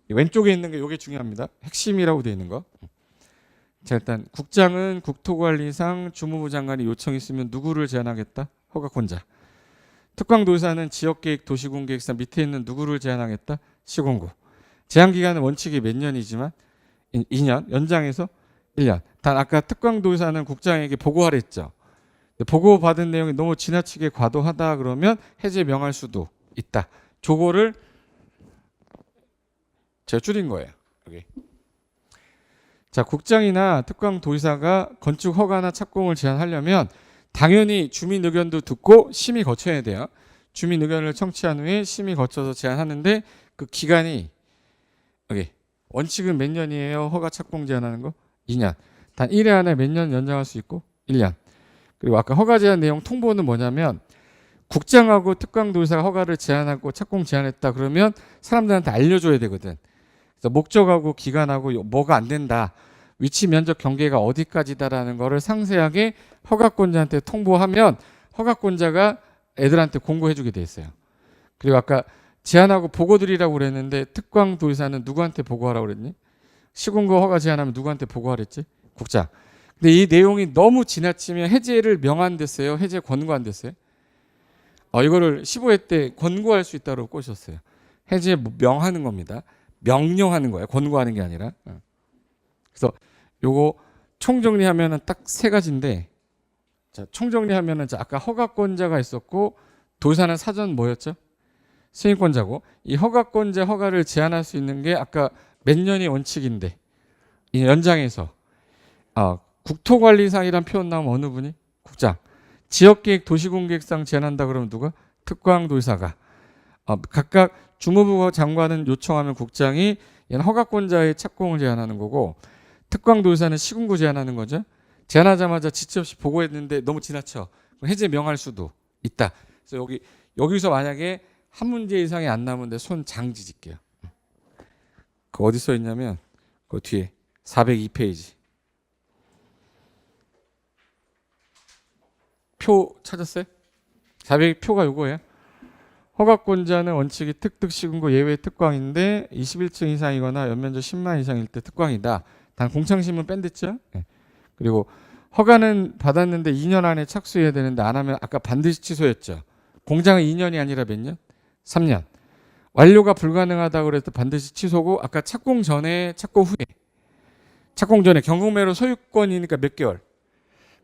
왼쪽에 있는 게 요게 중요합니다. 핵심이라고 되어 있는 거. 자 일단 국장은 국토관리상 주무부 장관이 요청이 있으면 누구를 제한하겠다? 허가권자. 특광도지사는 지역계획 도시군계획상 밑에 있는 누구를 제한하겠다? 시군구. 제한기간은 원칙이 몇 년이지만 2년 연장해서 1년. 단 아까 특광도지사는 국장에게 보고하랬죠. 보고받은 내용이 너무 지나치게 과도하다 그러면 해제 명할 수도 있다. 저거를 제가 줄인 거예요. 여기. 자, 국장이나 특광도지사가 건축 허가나 착공을 제한하려면 당연히 주민 의견도 듣고 심의 거쳐야 돼요. 주민 의견을 청취한 후에 심의 거쳐서 제한하는데 그 기간이 여기 원칙은 몇 년이에요? 허가 착공 제한하는 거? 2년. 단 1회 안에 몇 년 연장할 수 있고 1년. 그리고 아까 허가 제한 내용 통보는 뭐냐면 국장하고 특광도지사가 허가를 제한하고 착공 제한했다 그러면 사람들한테 알려줘야 되거든. 그래서 목적하고 기간하고 뭐가 안 된다. 위치 면적 경계가 어디까지다라는 거를 상세하게 허가권자한테 통보하면 허가권자가 애들한테 공고해 주게 돼 있어요. 그리고 아까 제안하고 보고 드리라고 그랬는데 특광 도의사는 누구한테 보고하라고 그랬니? 시군구 허가 제안하면 누구한테 보고하랬지? 국장. 근데 이 내용이 너무 지나치면 해제를 명한댔어요? 해제 권고한댔어요? 이거를 15회 때 권고할 수 있다고 꼬셨어요. 해제 명하는 겁니다. 명령하는 거예요. 권고하는 게 아니라. 그래서 요거 총정리하면은 딱 세 가지인데, 자, 총정리하면은 아까 허가권자가 있었고 도의사는 사전 뭐였죠? 승인권자고, 이 허가권자 허가를 제한할 수 있는 게 아까 몇 년이 원칙인데 이 연장해서 국토관리상이란 표현 나오면 어느 분이? 국장. 지역계획 도시공계획상 제한한다 그러면 누가? 특광도의사가. 각각 주무부 장관은 요청하면 국장이 얘는 허가권자의 착공을 제한하는 거고, 특광도의사는 시군구 제한하는 거죠. 제한하자마자 지체 없이 보고했는데 너무 지나쳐. 해제 명할 수도 있다. 그래서 여기서 만약에 한 문제 이상이 안 나오는데 손 장지 짓게요. 그 어디 써 있냐면 그 뒤에 402페이지. 표 찾았어요? 400표가 요거예요. 허가권자는 원칙이 특특 시군구 예외 특광인데 21층 이상이거나 연면적 10만 이상일 때 특광이다. 단 공창신문 뺀댔죠? 네. 그리고 허가는 받았는데 2년 안에 착수해야 되는데 안 하면 아까 반드시 취소였죠. 공장은 2년이 아니라 몇 년? 3년. 완료가 불가능하다고 그래서 반드시 취소고, 아까 착공 전에 착공 후에. 착공 전에 경공매로 소유권이니까 몇 개월.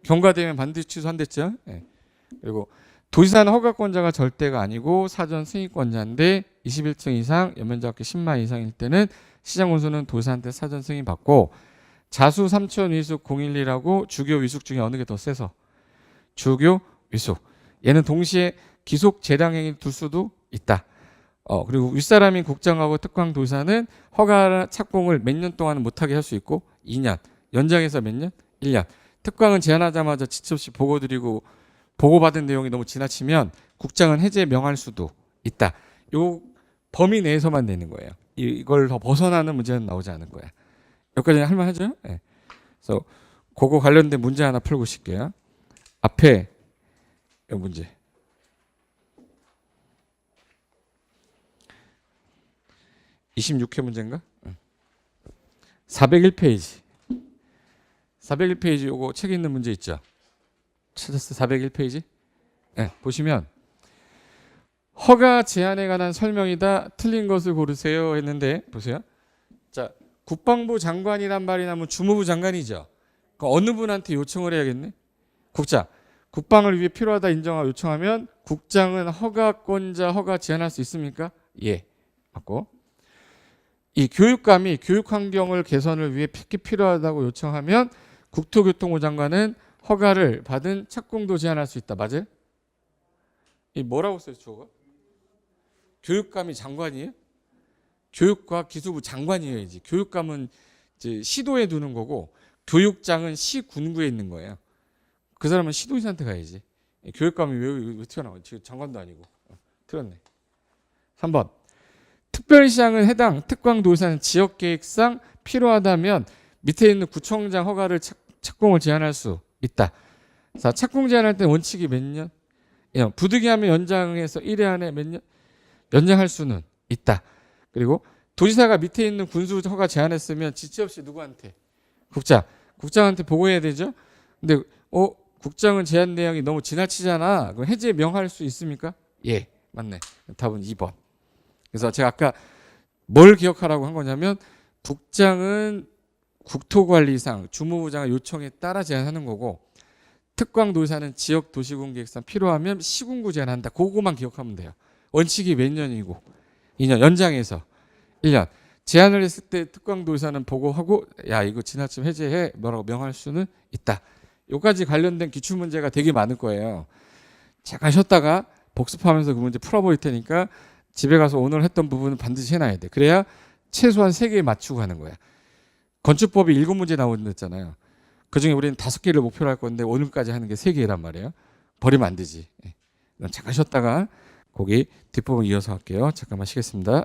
경과되면 반드시 취소한댔죠. 네. 그리고 도지사는 허가권자가 절대가 아니고 사전 승인권자인데 21층 이상 연면적합계 10만 이상일 때는 시장군수는 도지사한테 사전 승인 받고, 자수 3천 위숙 012라고 주교 위숙 중에 어느 게 더 세서 주교 위숙, 얘는 동시에 기속 재량행위를 둘 수도 있다. 그리고 윗사람인 국장하고 특광도지사는 허가 착공을 몇 년 동안은 못하게 할 수 있고 2년, 연장해서 몇 년? 1년. 특광은 제한하자마자 지체 없이 보고드리고 보고받은 내용이 너무 지나치면 국장은 해제 명할 수도 있다. 요 범위 내에서만 내는 거예요. 이걸 더 벗어나는 문제는 나오지 않을 거야. 여기까지는 할만하죠? 네. 그래서 그거 관련된 문제 하나 풀고 싶게요. 앞에 이 문제. 26회 문제인가? 401페이지. 401페이지 요거 책에 있는 문제 있죠? 찾았어? 401페이지? 네, 보시면 허가 제한에 관한 설명이다. 틀린 것을 고르세요 했는데 보세요. 자, 국방부 장관이란 말이 나면 주무부 장관이죠. 그러니까 어느 분한테 요청을 해야겠네? 국장. 국방을 위해 필요하다 인정하고 요청하면 국장은 허가권자 허가 제한할 수 있습니까? 예. 맞고. 이 교육감이 교육 환경을 개선을 위해 특히 필요하다고 요청하면 국토교통부 장관은 허가를 받은 착공도 제한할 수 있다. 맞아요? 이 뭐라고 써요, 주어가? 교육감이 장관이에요? 교육과 기술부 장관이어야지. 교육감은 이제 시도에 두는 거고 교육장은 시군구에 있는 거예요. 그 사람은 시도지사한테 가야지. 교육감이 왜 튀어나와? 지금 장관도 아니고. 틀렸네. 3번. 특별시장은 해당 특광도지사는 지역계획상 필요하다면 밑에 있는 구청장 허가를 착공을 제한할 수 있다. 자, 착공 제한할 때 원칙이 몇 년? 부득이하면 연장해서 1회 안에 몇 년? 연장할 수는 있다. 그리고 도지사가 밑에 있는 군수 허가 제한했으면 지체 없이 누구한테? 국장. 국장한테 보고해야 되죠. 근데 국장은 제한 내용이 너무 지나치잖아. 그럼 해제 명할 수 있습니까? 예, 맞네. 답은 2번. 그래서 제가 아까 뭘 기억하라고 한 거냐면 국장은 국토관리상 주무부장의 요청에 따라 제한하는 거고 특광도지사는 지역도시군계획상 필요하면 시군구 제한한다. 그거만 기억하면 돼요. 원칙이 몇 년이고 2년 연장해서 1년. 제한을 했을 때 특광도지사는 보고하고 야 이거 지나치면 해제해 뭐라고 명할 수는 있다. 여기까지 관련된 기출문제가 되게 많을 거예요. 잠깐 쉬었다가 복습하면서 그 문제 풀어버릴 테니까 집에 가서 오늘 했던 부분은 반드시 해놔야 돼. 그래야 최소한 3개 맞추고 하는 거야. 건축법이 7문제 나온댔잖아요. 그중에 우리는 5개를 목표로 할 건데 오늘까지 하는 게 3개란 말이에요. 버리면 안 되지. 잠깐 쉬었다가 거기 뒷부분 이어서 할게요. 잠깐만 쉬겠습니다.